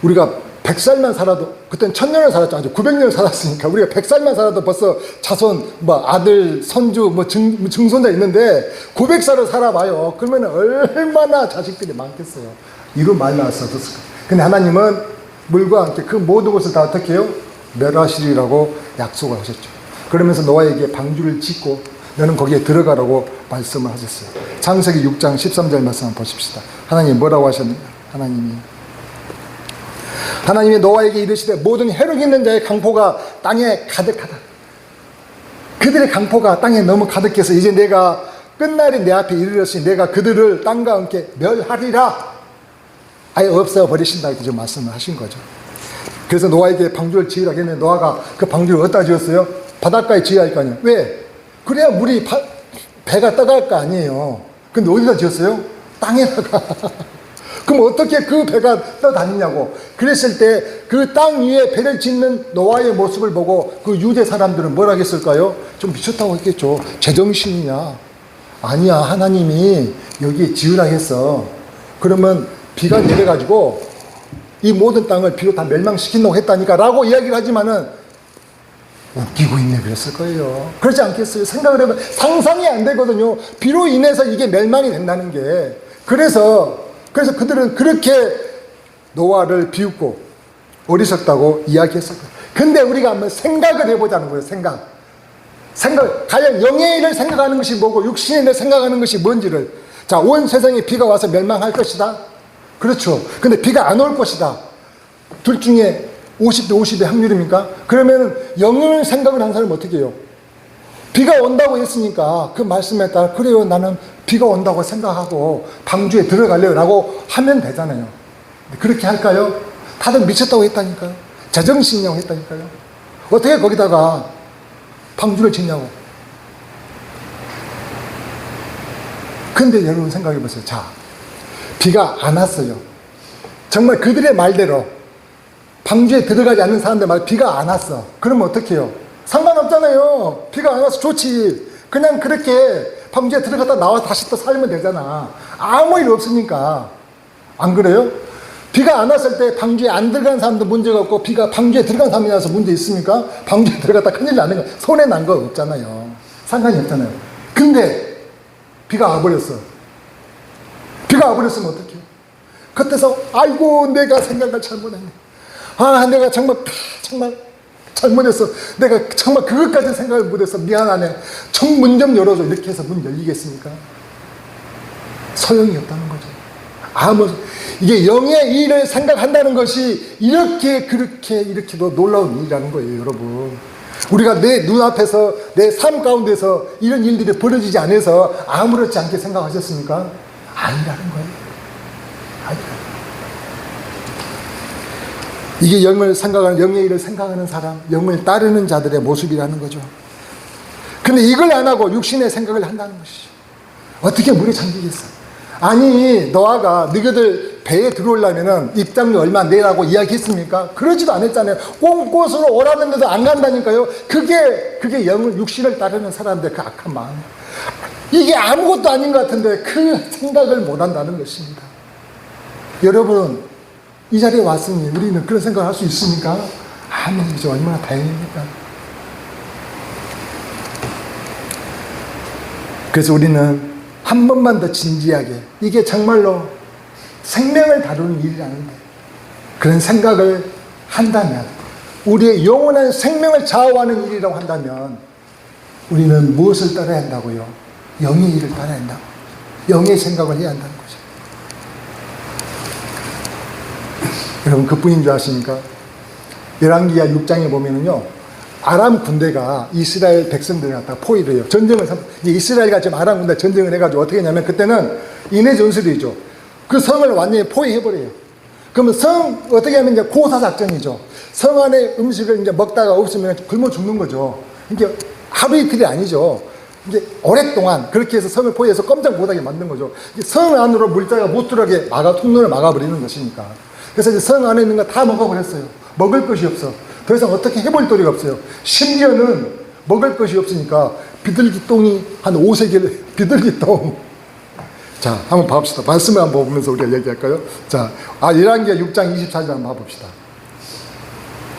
우리가 100살만 살아도, 그때는 1000년을 살았죠. 아주 900년을 살았으니까 우리가 100살만 살아도 벌써 자손, 뭐 아들, 선주, 뭐 증손자 있는데 900살을 살아봐요. 그러면 얼마나 자식들이 많겠어요. 이루 많이 나왔었을까. 근데 하나님은 물과 함께 그 모든 것을 다 어떻게 해요? 멸하시리라고 약속을 하셨죠. 그러면서 노아에게 방주를 짓고 너는 거기에 들어가라고 말씀을 하셨어요. 창세기 6장 13절 말씀 한번 보십시다. 하나님 뭐라고 하셨느냐? 하나님이 노아에게 이르시되 모든 혈육 있는 자의 강포가 땅에 가득하다. 그들의 강포가 땅에 너무 가득해서 이제 내가 끝날이 내 앞에 이르렀으니 내가 그들을 땅과 함께 멸하리라. 아예 없애버리신다 이렇게 좀 말씀을 하신 거죠. 그래서 노아에게 방주를 지으라고 했는데 노아가 그 방주를 어디다 지었어요? 바닷가에 지어야 할 거 아니에요. 왜? 그래야 물이 배가 떠갈 거 아니에요. 근데 어디다 지었어요? 땅에다가. 그럼 어떻게 그 배가 떠다니냐고. 그랬을 때 그 땅 위에 배를 짓는 노아의 모습을 보고 그 유대 사람들은 뭐라 했을까요? 좀 미쳤다고 했겠죠. 제정신이냐? 아니야, 하나님이 여기에 지으라 했어. 그러면 비가 내려가지고 이 모든 땅을 비로 다 멸망시킨다고 했다니까 라고 이야기를 하지만은 웃기고 있네 그랬을 거예요. 그렇지 않겠어요? 생각을 해보면 상상이 안 되거든요. 비로 인해서 이게 멸망이 된다는 게. 그래서 그들은 그렇게 노아를 비웃고 어리석다고 이야기했을 거예요. 근데 우리가 한번 생각을 해보자는 거예요. 생각. 과연 영의 일을 생각하는 것이 뭐고 육신의 일을 생각하는 것이 뭔지를. 자, 온 세상에 비가 와서 멸망할 것이다. 그렇죠. 근데 비가 안 올 것이다. 둘 중에 50대 50의 확률입니까? 그러면 영을 생각을 한 사람은 어떻게 해요? 비가 온다고 했으니까 그 말씀에 따라 그래요, 나는 비가 온다고 생각하고 방주에 들어갈래요 라고 하면 되잖아요. 그렇게 할까요? 다들 미쳤다고 했다니까요. 제정신이냐고 했다니까요. 어떻게 거기다가 방주를 짓냐고. 근데 여러분 생각해 보세요. 자, 비가 안 왔어요. 정말 그들의 말대로 방주에 들어가지 않는 사람들 말 비가 안 왔어. 그러면 어떻게 해요? 상관없잖아요. 비가 안 와서 좋지. 그냥 그렇게 방주에 들어갔다 나와 다시 또 살면 되잖아. 아무 일 없으니까. 안 그래요? 비가 안 왔을 때 방주에 안 들어간 사람도 문제가 없고 비가 방주에 들어간 사람이라서 문제 있습니까? 방주에 들어갔다 큰일 나는 거, 손해 난 거 없잖아요. 상관이 없잖아요. 근데 비가 와버렸어. 비가 와버렸으면 어떡해요? 그때서 아이고 내가 생각을 잘못했네. 아 내가 정말 잘못했어. 내가 정말 그것까지 생각을 못해서 미안하네. 문 좀 열어줘. 이렇게 해서 문 열리겠습니까? 소용이 없다는 거죠. 이게 영의 일을 생각한다는 것이 이렇게도 놀라운 일이라는 거예요, 여러분. 우리가 내 눈앞에서, 내 삶 가운데서 이런 일들이 벌어지지 않아서 아무렇지 않게 생각하셨습니까? 아니라는 거예요. 아니라는 거예요. 이게 영의 일을 생각하는 사람, 영을 따르는 자들의 모습이라는 거죠. 근데 이걸 안 하고 육신의 생각을 한다는 것이죠. 어떻게 물에 잠기겠어? 아니, 노아가 너희들 배에 들어오려면은 입장료 얼마 내라고 이야기했습니까? 그러지도 않았잖아요. 꽁곳으로 오라는데도 안 간다니까요. 그게 육신을 따르는 사람들의 그 악한 마음. 이게 아무것도 아닌 것 같은데 그 생각을 못 한다는 것입니다. 여러분, 이 자리에 왔으니 우리는 그런 생각을 할 수 있습니까? 아니죠. 얼마나 다행입니까? 그래서 우리는 한 번만 더 진지하게, 이게 정말로 생명을 다루는 일이라는데 그런 생각을 한다면, 우리의 영원한 생명을 좌우하는 일이라고 한다면 우리는 무엇을 따라야 한다고요? 영의 일을 따라야 한다고, 영의 생각을 해야 한다는 거죠. 여러분, 그뿐인 줄 아십니까? 열왕기하 6장에 보면은요, 아람 군대가 이스라엘 백성들을 갖다가 포위를 해요. 이스라엘과 지금 아람 군대 전쟁을 해가지고 어떻게 했냐면, 그때는 인해 전술이죠. 그 성을 완전히 포위해버려요. 그러면 어떻게 하면 이제 고사작전이죠. 성 안에 음식을 이제 먹다가 없으면 굶어 죽는 거죠. 이게 하루 이틀이 아니죠. 이제 오랫동안 그렇게 해서 성을 포위해서 꼼짝 못하게 만든 거죠. 성 안으로 물자가 못 들어가게 통로를 막아버리는 것이니까. 그래서 이제 성 안에 있는 거 다 먹어버렸어요. 먹을 것이 없어. 더 이상 어떻게 해볼 도리가 없어요. 심지어는 먹을 것이 없으니까 비둘기똥이 한 5세겔, 비둘기똥. 자, 한번 봐봅시다. 말씀을 한번 보면서 우리가 얘기할까요? 자, 열왕기하 6장 24절 한번 봐봅시다.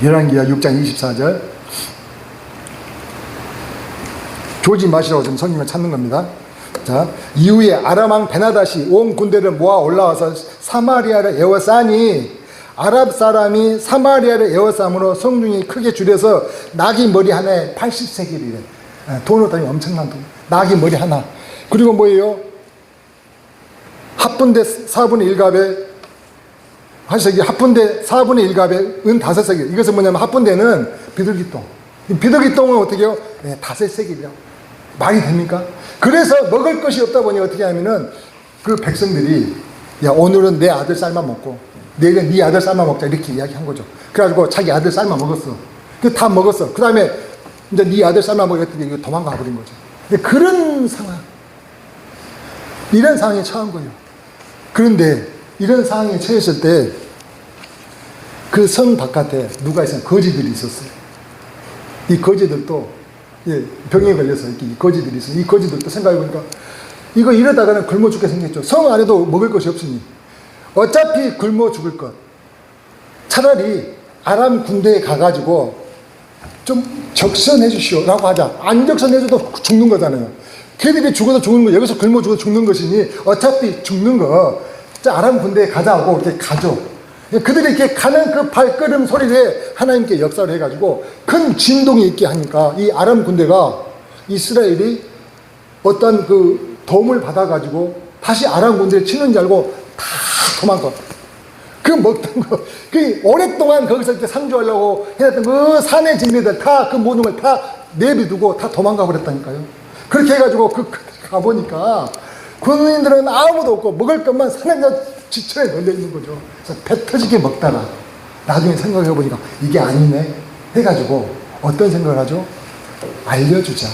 열왕기하 6장 24절. 조지 마시라고 지금 성경을 찾는 겁니다. 자, 이후에 아람왕 베나닷이 온 군대를 모아 올라와서 사마리아를 에워싸니, 아랍 사람이 사마리아를 에워싸므로 성중이 크게 줄여서 나귀 머리 하나에 80세겔이래. 돈으로 따지면 엄청난 돈. 나귀 머리 하나. 그리고 뭐예요? 합분대 4분의 1갑에, 합분대 4분의 1갑에 은 5세겔. 이것은 뭐냐면, 합분대는 비둘기똥. 비둘기똥은 어떻게 해요? 5세겔이요. 말이 됩니까? 그래서 먹을 것이 없다 보니 어떻게 하면은 그 백성들이, 야, 오늘은 내 아들 삶아 먹고 내일은 네 아들 삶아 먹자, 이렇게 이야기한 거죠. 그래가지고 자기 아들 삶아 먹었어. 다 먹었어. 그 다음에 이제 네 아들 삶아 먹었더니 도망가 버린 거죠. 그런 상황, 이런 상황에 처한 거예요. 그런데 이런 상황에 처했을 때 그 성 바깥에 누가 있어요? 거지들이 있었어요. 이 거지들도 병에 걸려서 이렇게 거지들이 있어요. 이 거지들도 생각해보니까 이거 이러다가는 굶어 죽게 생겼죠. 성 안에도 먹을 것이 없으니 어차피 굶어 죽을 것, 차라리 아람 군대에 가가지고 좀 적선해 주시오 라고 하자. 안 적선해줘도 죽는 거잖아요. 걔들이 죽어도 죽는 거, 여기서 굶어 죽어도 죽는 것이니 어차피 죽는 거 아람 군대에 가자고 이렇게 가죠. 그들이 이렇게 가는 그 발걸음 소리에 하나님께 역사를 해가지고 큰 진동이 있게 하니까 이 아람 군대가, 이스라엘이 어떤 그 도움을 받아가지고 다시 아람 군대를 치는 줄 알고 다 도망가. 그 먹던 거, 그 오랫동안 거기서 이렇게 상주하려고 해놨던 그 산의 진미들 다, 그 모든 걸 다 내비두고 다 도망가 버렸다니까요. 그렇게 해가지고 가보니까 군인들은 아무도 없고 먹을 것만 산에 지천에 널려 있는 거죠. 그래서 배 터지게 먹다가 나중에 생각해 보니까 이게 아니네 해가지고 어떤 생각을 하죠? 알려주자.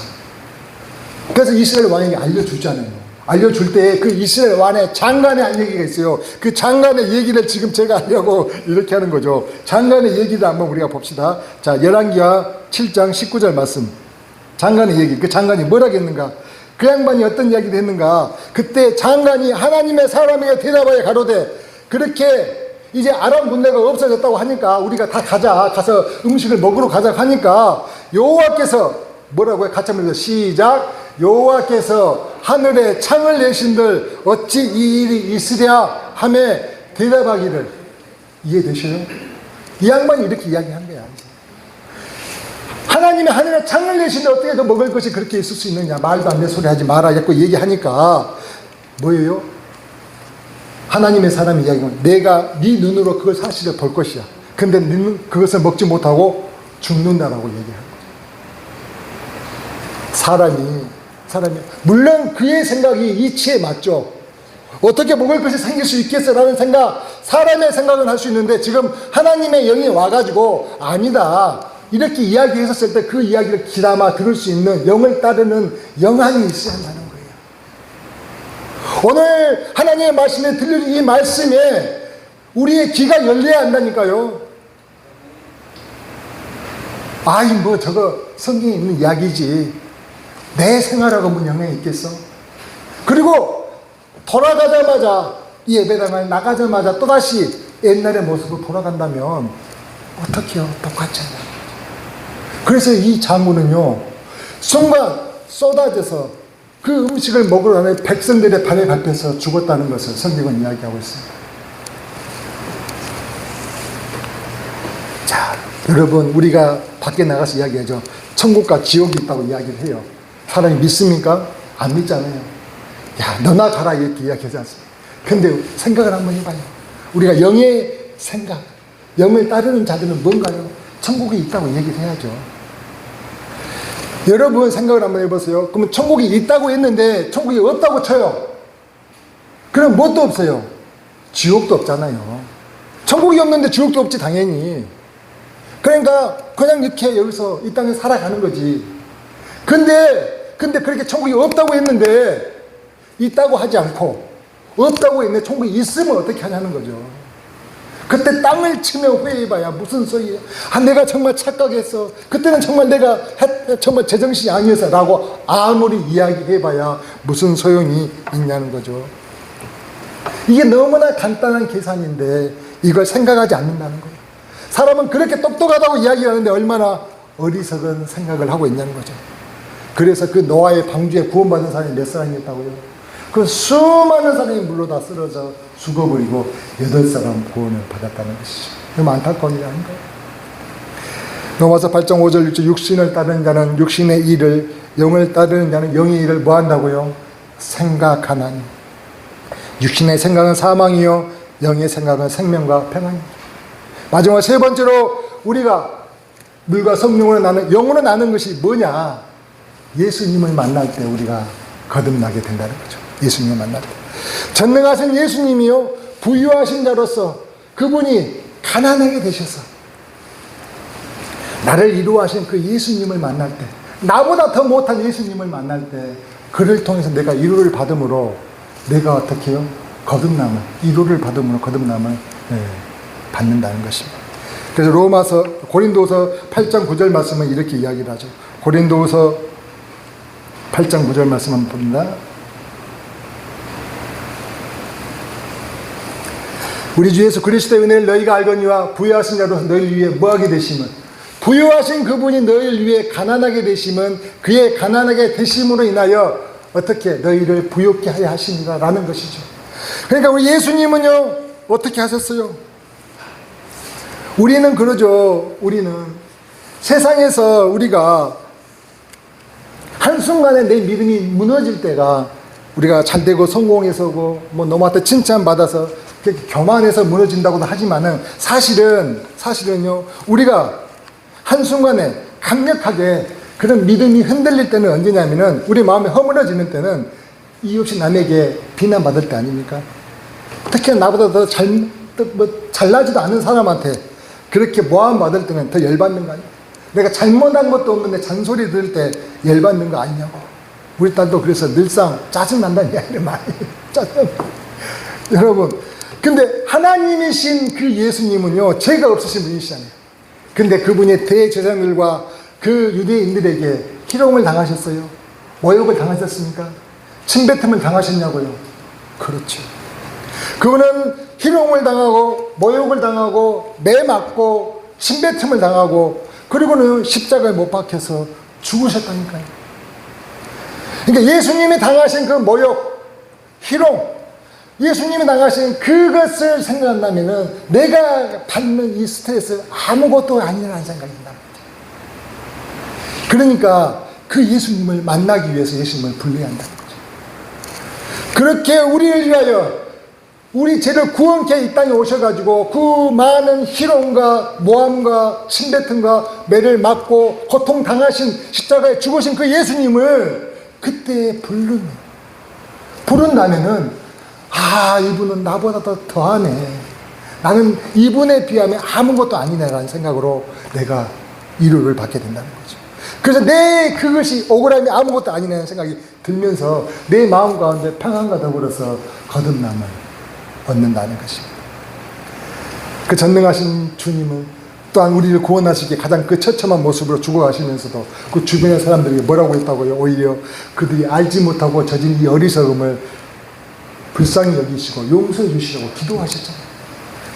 그래서 이스라엘 왕에게 알려주잖아요. 알려줄 때 그 이스라엘 왕의 장관의 한 얘기가 있어요. 그 장관의 얘기를 지금 제가 하려고 이렇게 하는 거죠. 장관의 얘기를 한번 우리가 봅시다. 자, 열왕기하 7장 19절 말씀. 장관의 얘기. 그 장관이 뭐라 했는가? 그 양반이 어떤 이야기를 했는가? 그때 장관이 하나님의 사람에게 대답하여 가로되, 그렇게 이제 아람 군대가 없어졌다고 하니까 우리가 다 가서 음식을 먹으러 가자 하니까 여호와께서 뭐라고요? 같이 한번 시작. 여호와께서 하늘에 창을 내신들 어찌 이 일이 있으랴 하며 대답하기를. 이해되셔요? 이 양반이 이렇게 이야기한 거야. 하나님이 하늘에 창을 내시는데 어떻게 그 먹을 것이 그렇게 있을 수 있느냐. 말도 안 되는 소리 하지 마라 자꾸 얘기하니까 뭐예요? 하나님의 사람이 이야기하면 내가 네 눈으로 그걸 사실을 볼 것이야. 근데 너는 그것을 먹지 못하고 죽는다라고 얘기하는 거예요. 사람이 물론 그의 생각이 이치에 맞죠. 어떻게 먹을 것이 생길 수 있겠어라는 생각, 사람의 생각은 할 수 있는데 지금 하나님의 영이 와가지고 아니다 이렇게 이야기했었을 때 그 이야기를 귀담아 들을 수 있는 영을 따르는 영향이 있어야 한다는 거예요. 오늘 하나님의 말씀에 들려준 이 말씀에 우리의 귀가 열려야 한다니까요. 아이 뭐 저거 성경에 있는 이야기지 내 생활하고 뭔 영향이 있겠어? 그리고 돌아가자마자 이 예배당을 나가자마자 또다시 옛날의 모습으로 돌아간다면 어떡해요? 똑같잖아요. 그래서 이 장군은요 순간 쏟아져서 그 음식을 먹으러 가는 백성들의 발에 밟혀서 죽었다는 것을 성경은 이야기하고 있습니다. 자, 여러분 우리가 밖에 나가서 이야기하죠. 천국과 지옥이 있다고 이야기를 해요. 사람이 믿습니까? 안 믿잖아요. 야 너나 가라 이렇게 이야기하지 않습니까? 근데 생각을 한번 해봐요. 우리가 영의 생각, 영을 따르는 자들은 뭔가요? 천국이 있다고 얘기를 해야죠. 여러분 생각을 한번 해보세요. 그러면 천국이 있다고 했는데 천국이 없다고 쳐요. 그럼 뭣도 없어요? 지옥도 없잖아요. 천국이 없는데 지옥도 없지 당연히. 그러니까 그냥 이렇게 여기서 이 땅에 살아가는 거지. 근데 그렇게 천국이 없다고 했는데 있다고 하지 않고 없다고 했는데 천국이 있으면 어떻게 하냐는 거죠. 그때 땅을 치며 후회해봐야 무슨 소리야. 아 내가 정말 착각했어. 그때는 정말 내가 정말 제정신이 아니어서 라고 아무리 이야기해봐야 무슨 소용이 있냐는 거죠. 이게 너무나 간단한 계산인데 이걸 생각하지 않는다는 거예요. 사람은 그렇게 똑똑하다고 이야기하는데 얼마나 어리석은 생각을 하고 있냐는 거죠. 그래서 그 노아의 방주에 구원받은 사람이 몇 사람이었다고요? 그 수많은 사람이 물로 다 쓰러져 죽어버리고 8사람 구원을 받았다는 것이죠. 너무 안타까운 일이 아닌가요? 로마서 8장 5절 6절 육신을 따르는 자는 육신의 일을, 영을 따르는 자는 영의 일을 뭐 한다고요? 생각하나니. 육신의 생각은 사망이요 영의 생각은 생명과 평안입니다. 마지막 세 번째로 우리가 물과 성령으로 나는, 영으로 나는 것이 뭐냐? 예수님을 만날 때 우리가 거듭나게 된다는 거죠. 예수님을 만날 때. 전능하신 예수님이요 부유하신 자로서 그분이 가난하게 되셔서 나를 이루하신 그 예수님을 만날 때, 나보다 더 못한 예수님을 만날 때 그를 통해서 내가 위로를 받음으로 내가 어떻게 해요? 거듭남을, 위로를 받음으로 거듭남을 받는다는 것입니다. 그래서 고린도후서 8장 9절 말씀은 이렇게 이야기를 하죠. 고린도후서 8장 9절 말씀 한번 봅니다. 우리 주 예수 그리스도의 은혜를 너희가 알거니와 부유하신 자로서 너희를 위해 뭐하게 되심은, 부유하신 그분이 너희를 위해 가난하게 되심은 그의 가난하게 되심으로 인하여 어떻게 너희를 부유케 하여 하시니라 라는 것이죠. 그러니까 우리 예수님은요 어떻게 하셨어요? 우리는 그러죠. 우리는 세상에서 우리가 한순간에 내 믿음이 무너질 때가, 우리가 잘되고 성공해서고 뭐 너한테 칭찬받아서 교만해서 무너진다고도 하지만은 사실은요 우리가 한순간에 강력하게 그런 믿음이 흔들릴 때는 언제냐면은 우리 마음이 허물어지는 때는 이유 없이 남에게 비난받을 때 아닙니까? 특히 나보다 더 잘나지도 않은 사람한테 그렇게 모함받을 때는 더 열받는 거 아니에요? 내가 잘못한 것도 없는데 잔소리 들을 때 열받는 거 아니냐고. 우리 딸도 그래서 늘상 짜증난다는 이야기를 많이 해요. 짜증난다. 여러분, 근데 하나님이신 그 예수님은요 죄가 없으신 분이시잖아요. 근데 그분이 대제사장들과 그 유대인들에게 희롱을 당하셨어요? 모욕을 당하셨습니까? 침뱉음을 당하셨냐고요? 그렇죠. 그분은 희롱을 당하고 모욕을 당하고 매맞고 침뱉음을 당하고 그리고는 십자가에 못 박혀서 죽으셨다니까요. 그러니까 예수님이 당하신 그 모욕, 희롱, 예수님이 당하신 그것을 생각한다면 내가 받는 이 스트레스 아무것도 아니라는 생각이 납니다. 그러니까 그 예수님을 만나기 위해서 예수님을 불러야 한다는 거죠. 그렇게 우리를 위하여 우리 죄를 구원케 이 땅에 오셔가지고 그 많은 희롱과 모함과 침뱉음과 매를 맞고 고통당하신 십자가에 죽으신 그 예수님을 그때 부른 다음에는 이분은 나보다 더하네, 나는 이분에 비하면 아무것도 아니네라는 생각으로 내가 위로를 받게 된다는 거죠. 그래서 그것이 억울함이 아무것도 아니라는 생각이 들면서 내 마음 가운데 평안과 더불어서 거듭남을 얻는다는 것입니다. 그 전능하신 주님은 또한 우리를 구원하시기에 가장 그 처참한 모습으로 죽어가시면서도 그 주변의 사람들에게 뭐라고 했다고요? 오히려 그들이 알지 못하고 저진 이 어리석음을 불쌍히 여기시고 용서해 주시려고 기도하셨잖아요.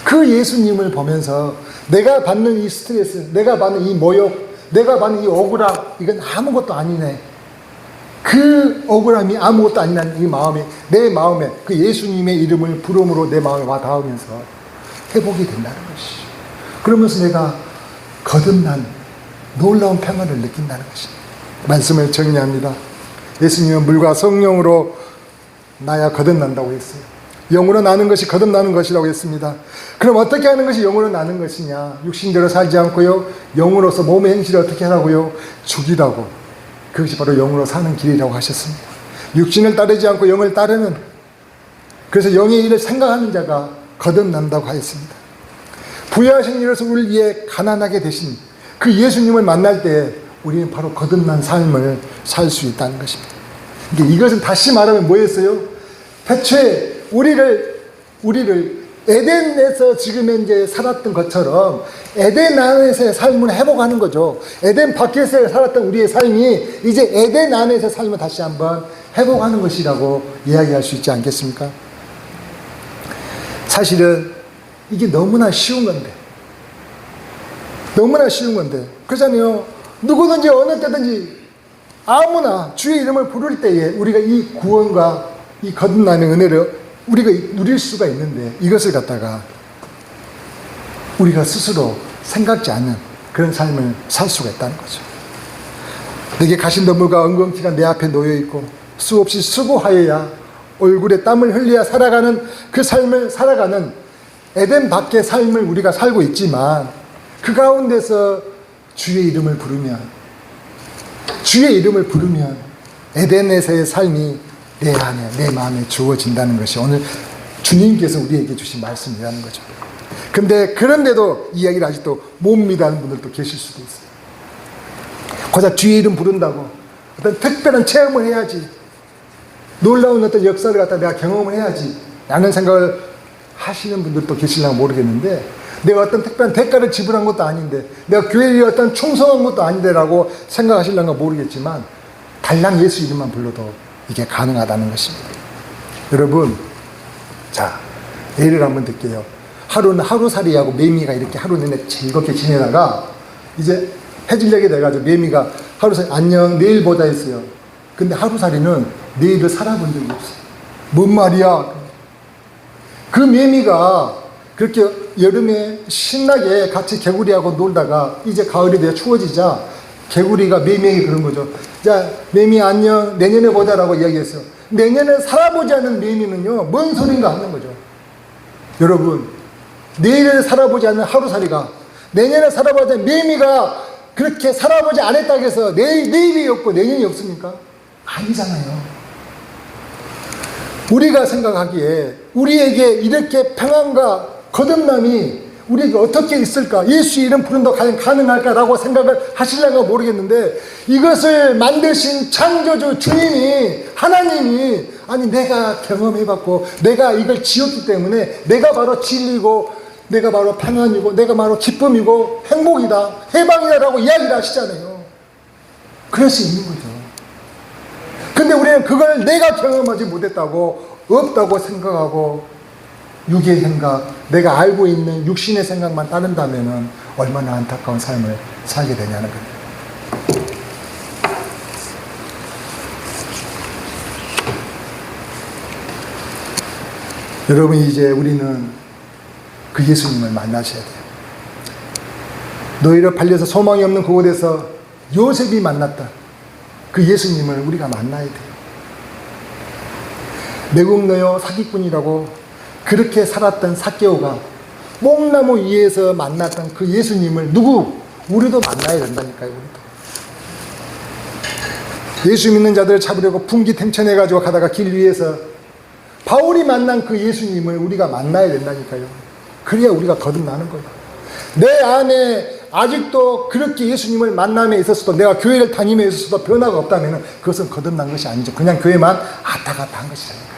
그 예수님을 보면서 내가 받는 이 스트레스, 내가 받는 이 모욕, 내가 받는 이 억울함, 이건 아무것도 아니네. 그 억울함이 아무것도 아니라는 이 마음이 내 마음에 그 예수님의 이름을 부름으로 내 마음에 와 닿으면서 회복이 된다는 것이죠. 그러면서 내가 거듭난 놀라운 평안을 느낀다는 것입니다. 말씀을 정리합니다. 예수님은 물과 성령으로 나야 거듭난다고 했어요. 영으로 나는 것이 거듭나는 것이라고 했습니다. 그럼 어떻게 하는 것이 영으로 나는 것이냐? 육신대로 살지 않고요, 영으로서 몸의 행실을 어떻게 하라고요? 죽이라고. 그것이 바로 영으로 사는 길이라고 하셨습니다. 육신을 따르지 않고 영을 따르는, 그래서 영의 일을 생각하는 자가 거듭난다고 하였습니다. 부여하신 일에서 우리를 위해 가난하게 되신 그 예수님을 만날 때 우리는 바로 거듭난 삶을 살 수 있다는 것입니다. 이것은 다시 말하면 뭐였어요? 대체 우리를 에덴에서 지금 현재 살았던 것처럼 에덴 안에서의 삶을 회복하는 거죠. 에덴 밖에서 살았던 우리의 삶이 이제 에덴 안에서 삶을 다시 한번 회복하는 것이라고 이야기할 수 있지 않겠습니까? 사실은 이게 너무나 쉬운 건데, 그렇잖아요. 누구든지 어느 때든지 아무나 주의 이름을 부를 때에 우리가 이 구원과 이 거듭나는 은혜를 우리가 누릴 수가 있는데, 이것을 갖다가 우리가 스스로 생각지 않는 그런 삶을 살 수가 있다는 거죠. 내게 가신더물과 엉겅퀴가 내 앞에 놓여 있고 수없이 수고하여야 얼굴에 땀을 흘려야 살아가는 그 삶을 살아가는 에덴 밖의 삶을 우리가 살고 있지만, 그 가운데서 주의 이름을 부르면 에덴에서의 삶이 내 안에, 내 마음에 주어진다는 것이 오늘 주님께서 우리에게 주신 말씀이라는 거죠. 근데 그런데도 이야기를 아직도 못 믿는 분들도 계실 수도 있어요. 고작 주의 이름 부른다고 어떤 특별한 체험을 해야지, 놀라운 어떤 역사를 갖다 내가 경험을 해야지 라는 생각을 하시는 분들도 계시려고 모르겠는데, 내가 어떤 특별한 대가를 지불한 것도 아닌데, 내가 교회에 어떤 충성한 것도 아닌데 라고 생각하시려고 모르겠지만, 달랑 예수 이름만 불러도 이게 가능하다는 것입니다. 여러분, 자, 예를 한번 들게요. 하루는 하루살이하고 매미가 이렇게 하루 내내 즐겁게 지내다가 이제 해질녘이 돼가지고 매미가 하루살이 안녕 내일 보자 했어요. 근데 하루살이는 내일을 살아본 적이 없어요. 뭔 말이야? 그 매미가 그렇게 여름에 신나게 같이 개구리하고 놀다가 이제 가을이 되어 추워지자 개구리가 매미에게 그런 거죠. 자, 매미 안녕, 내년에 보자라고 이야기했어요. 내년에 살아보지 않는 매미는요, 뭔 소린가 하는 거죠. 여러분, 내일을 살아보지 않는 하루살이가 내년에 살아보지 않는 매미가 그렇게 살아보지 않았다고 해서 내일이 없고 내년이 없습니까? 아니잖아요. 우리가 생각하기에 우리에게 이렇게 평안과 거듭남이 우리에게 어떻게 있을까? 예수 이름 부른다고 과연 가능할까라고 생각을 하시려고 모르겠는데, 이것을 만드신 창조주 주님이, 하나님이, 아니 내가 경험해봤고 내가 이걸 지었기 때문에 내가 바로 진리고 내가 바로 평안이고 내가 바로 기쁨이고 행복이다, 해방이다라고 이야기를 하시잖아요. 그럴 수 있는 거죠. 근데 우리는 그걸 내가 경험하지 못했다고, 없다고 생각하고 육의 생각, 내가 알고 있는 육신의 생각만 따른다면 얼마나 안타까운 삶을 살게 되냐는 겁니다. 여러분, 이제 우리는 그 예수님을 만나셔야 돼요. 너희를 팔려서 소망이 없는 그곳에서 요셉이 만났던 그 예수님을 우리가 만나야 돼요. 매국노요 사기꾼이라고 그렇게 살았던 삭개오가 뽕나무 위에서 만났던 그 예수님을 우리도 만나야 된다니까요. 우리도. 예수 믿는 자들을 잡으려고 풍기탱천해가지고 가다가 길 위에서 바울이 만난 그 예수님을 우리가 만나야 된다니까요. 그래야 우리가 거듭나는 거예요. 내 안에 아직도 그렇게 예수님을 만남에 있어서도, 내가 교회를 다님에 있어서도 변화가 없다면 그것은 거듭난 것이 아니죠. 그냥 교회만 왔다 갔다 한 것이라니까요.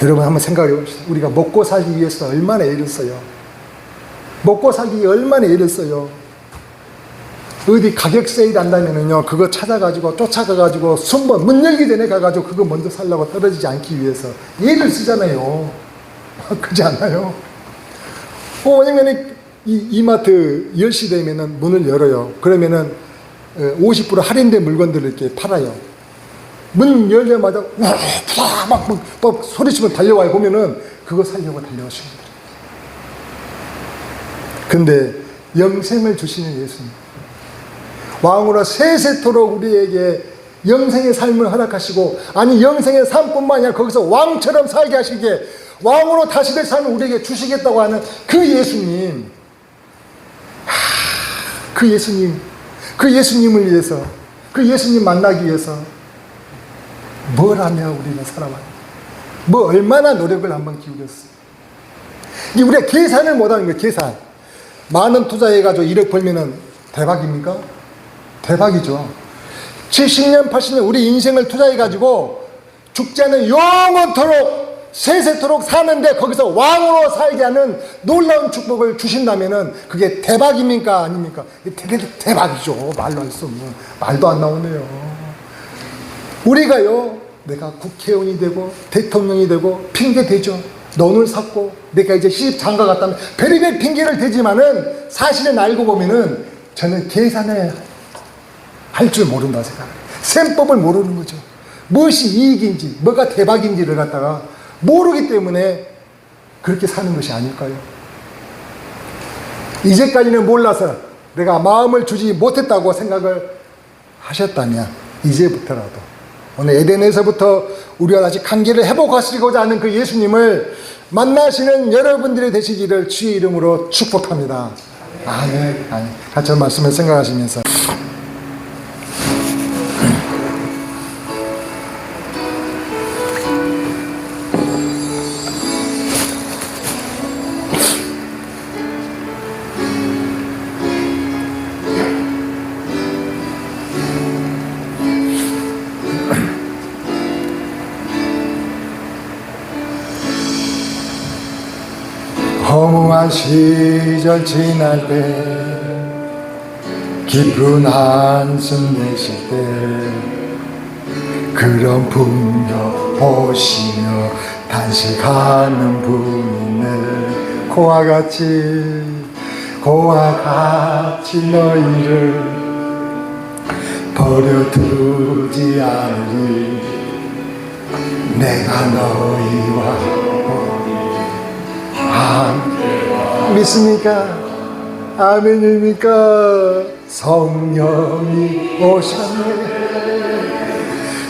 여러분 한번 생각해 봅시다. 우리가 먹고 살기 위해서 얼마나 애를 써요. 먹고 살기 위해 얼마나 애를 써요. 어디 가격 세일 한다면은요, 그거 찾아가지고 쫓아가가지고 순번 문 열기 전에 가가지고 그거 먼저 살려고 떨어지지 않기 위해서 애를 쓰잖아요. 그렇지 않나요? 왜냐면 이마트 10시 되면은 문을 열어요. 그러면은 50% 할인된 물건들을 이렇게 팔아요. 문 열자마자 막 소리치면 달려와요. 보면은 그거 살려고 달려오시는 거예요. 근데 영생을 주시는 예수님, 왕으로 세세토록 우리에게 영생의 삶을 허락하시고, 아니 영생의 삶뿐만 아니라 거기서 왕처럼 살게 하시기에 왕으로 다시 될 삶을 우리에게 주시겠다고 하는 그 예수님, 그 예수님을 위해서, 그 예수님 만나기 위해서 뭘 하며 우리는 살아왔냐, 뭐 얼마나 노력을 한번 기울였어요. 이게 우리가 계산을 못하는 거예요. 계산. 만원 투자해가지고 1억 벌면은 대박입니까? 대박이죠. 70년 80년 우리 인생을 투자해가지고 죽지 않는 영원토록 세세토록 사는데 거기서 왕으로 살게 하는 놀라운 축복을 주신다면은 그게 대박입니까? 아닙니까? 대박이죠. 말로 할 수 없는, 말도 안 나오네요. 우리가요, 내가 국회의원이 되고 대통령이 되고 핑계 대죠. 논을 샀고 내가 이제 시집 장가 갔다면 별의별 핑계를 대지만은 사실은 알고 보면은 저는 계산을 할 줄 모른다 생각해요. 셈법을 모르는 거죠. 무엇이 이익인지 뭐가 대박인지를 갖다가 모르기 때문에 그렇게 사는 것이 아닐까요? 이제까지는 몰라서 내가 마음을 주지 못했다고 생각을 하셨다면 이제부터라도, 오늘 에덴에서부터 우리가 다시 관계를 회복하시고자 하는 그 예수님을 만나시는 여러분들이 되시기를 주의 이름으로 축복합니다. 아멘. 같이 말씀을 생각하시면서 허무한 시절 지날 때, 깊은 한숨 내쉴 때, 그런 풍경 보시며 단식하는 분이 있네. 고와 같이 너희를 버려두지 않으리. 내가 너희와 믿습니까? 아멘입니까? 성령이 오셨네.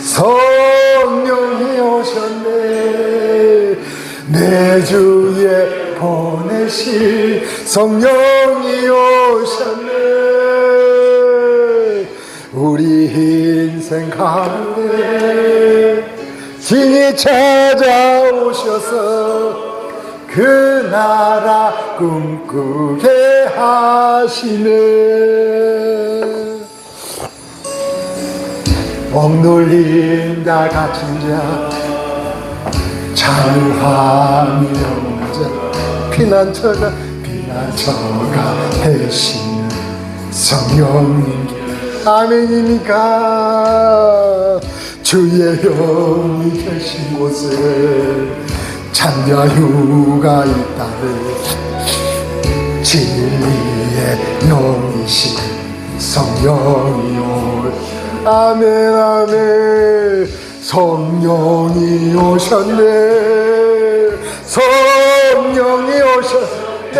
성령이 오셨네. 내 주에 보내실 성령이 오셨네. 우리 인생 가운데 진히 찾아오셔서 그 나라 꿈꾸게 하시네. 억눌린 자 갇힌 자 장황이 없는 자 피난처가 되시는 성령님. 아멘입니까? 주의 영이 계신 곳에 참자유가 있다네. 진리의 영이신 성령이 아멘 아멘. 성령이 오셨네. 성령이 오셨네.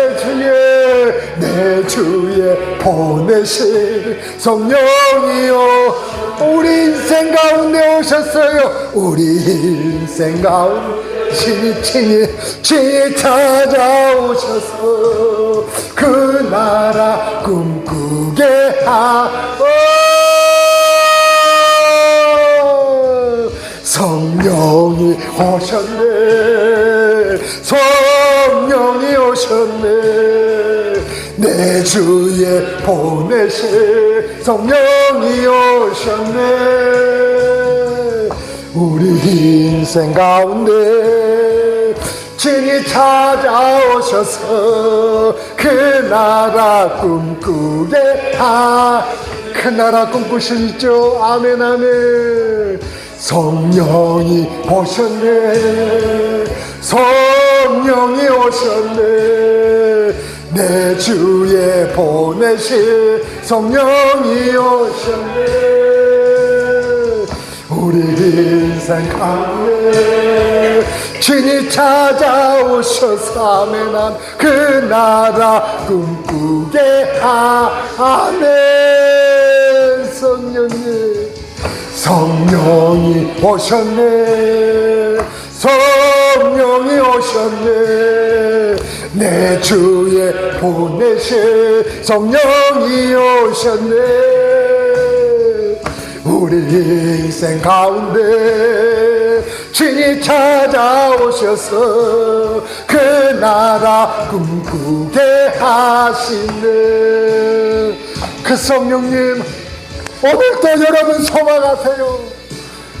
내 주에 보내신 성령이여 우리 인생 가운데 오셨어요. 우리 인생 가운데 친히 찾아오셔서 그 나라 꿈꾸게 하고 성령이 오셨네. 성령이 오셨네. 내 주에 보내신 성령이 오셨네. 우리 인생 가운데 친히 찾아오셔서 그 나라 꿈꾸게 그 나라 꿈꾸시죠. 아멘 아멘. 성령이 오셨네. 성령이 오셨네. 내 주에 보내신 성령이 오셨네. 우리 인생 가운데 친히 찾아오셔서 아멘 그 나라 꿈꾸게 아멘. 성령님 성령이 오셨네. 성령이 오셨네. 내 주에 보내신 성령이 오셨네. 우리 인생 가운데 친히 찾아오셔서 그 나라 꿈꾸게 하시네. 그 성령님 오늘도 여러분 소망하세요.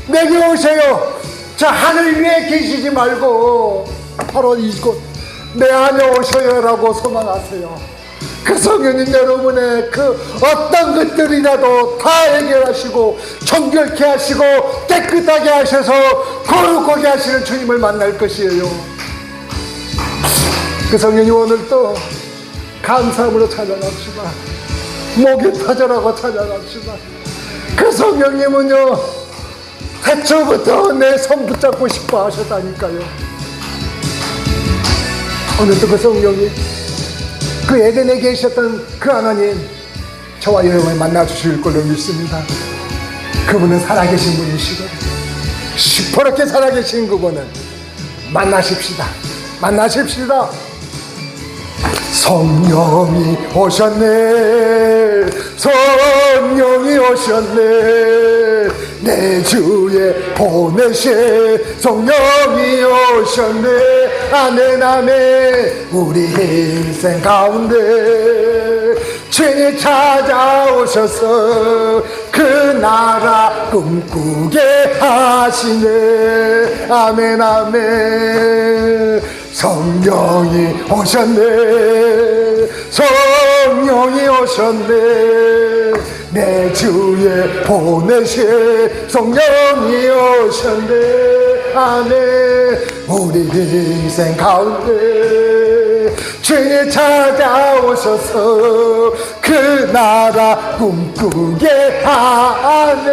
내게 오세요. 저 하늘 위에 계시지 말고 바로 이곳 내 안에 오셔요라고 소망하세요. 그 성령님 여러분의 그 어떤 것들이라도 다 해결하시고 정결케 하시고 깨끗하게 하셔서 거룩하게 하시는 주님을 만날 것이에요. 그 성령님 오늘도 감사함으로 찬양합시다. 목이 터져라고 찬양합시다. 그 성령님은요 태초부터 내 손 붙잡고 싶어 하셨다니까요. 오늘도 그 성령님 그 에덴에 계셨던 그 하나님 저와 여러분을 만나주실 걸로 믿습니다. 그분은 살아계신 분이시고 시퍼렇게 살아계신 그분은 만나십시다. 만나십시다. 성령이 오셨네. 성령이 오셨네. 내 주에 보내신 성령이 오셨네. 아멘 아멘. 우리 인생 가운데 친히 찾아오셔서 그 나라 꿈꾸게 하시네. 아멘 아멘. 성령이 오셨네. 성령이 오셨네. 내 주에 보내신 성령이 오셨네. 아멘. 우리 인생 가운데 친히 찾아오셔서 그 나라 꿈꾸게 하네.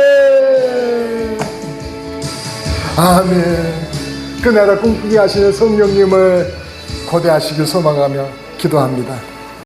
아멘. 그 나라 꿈꾸게 하시는 성령님을 고대하시길 소망하며 기도합니다.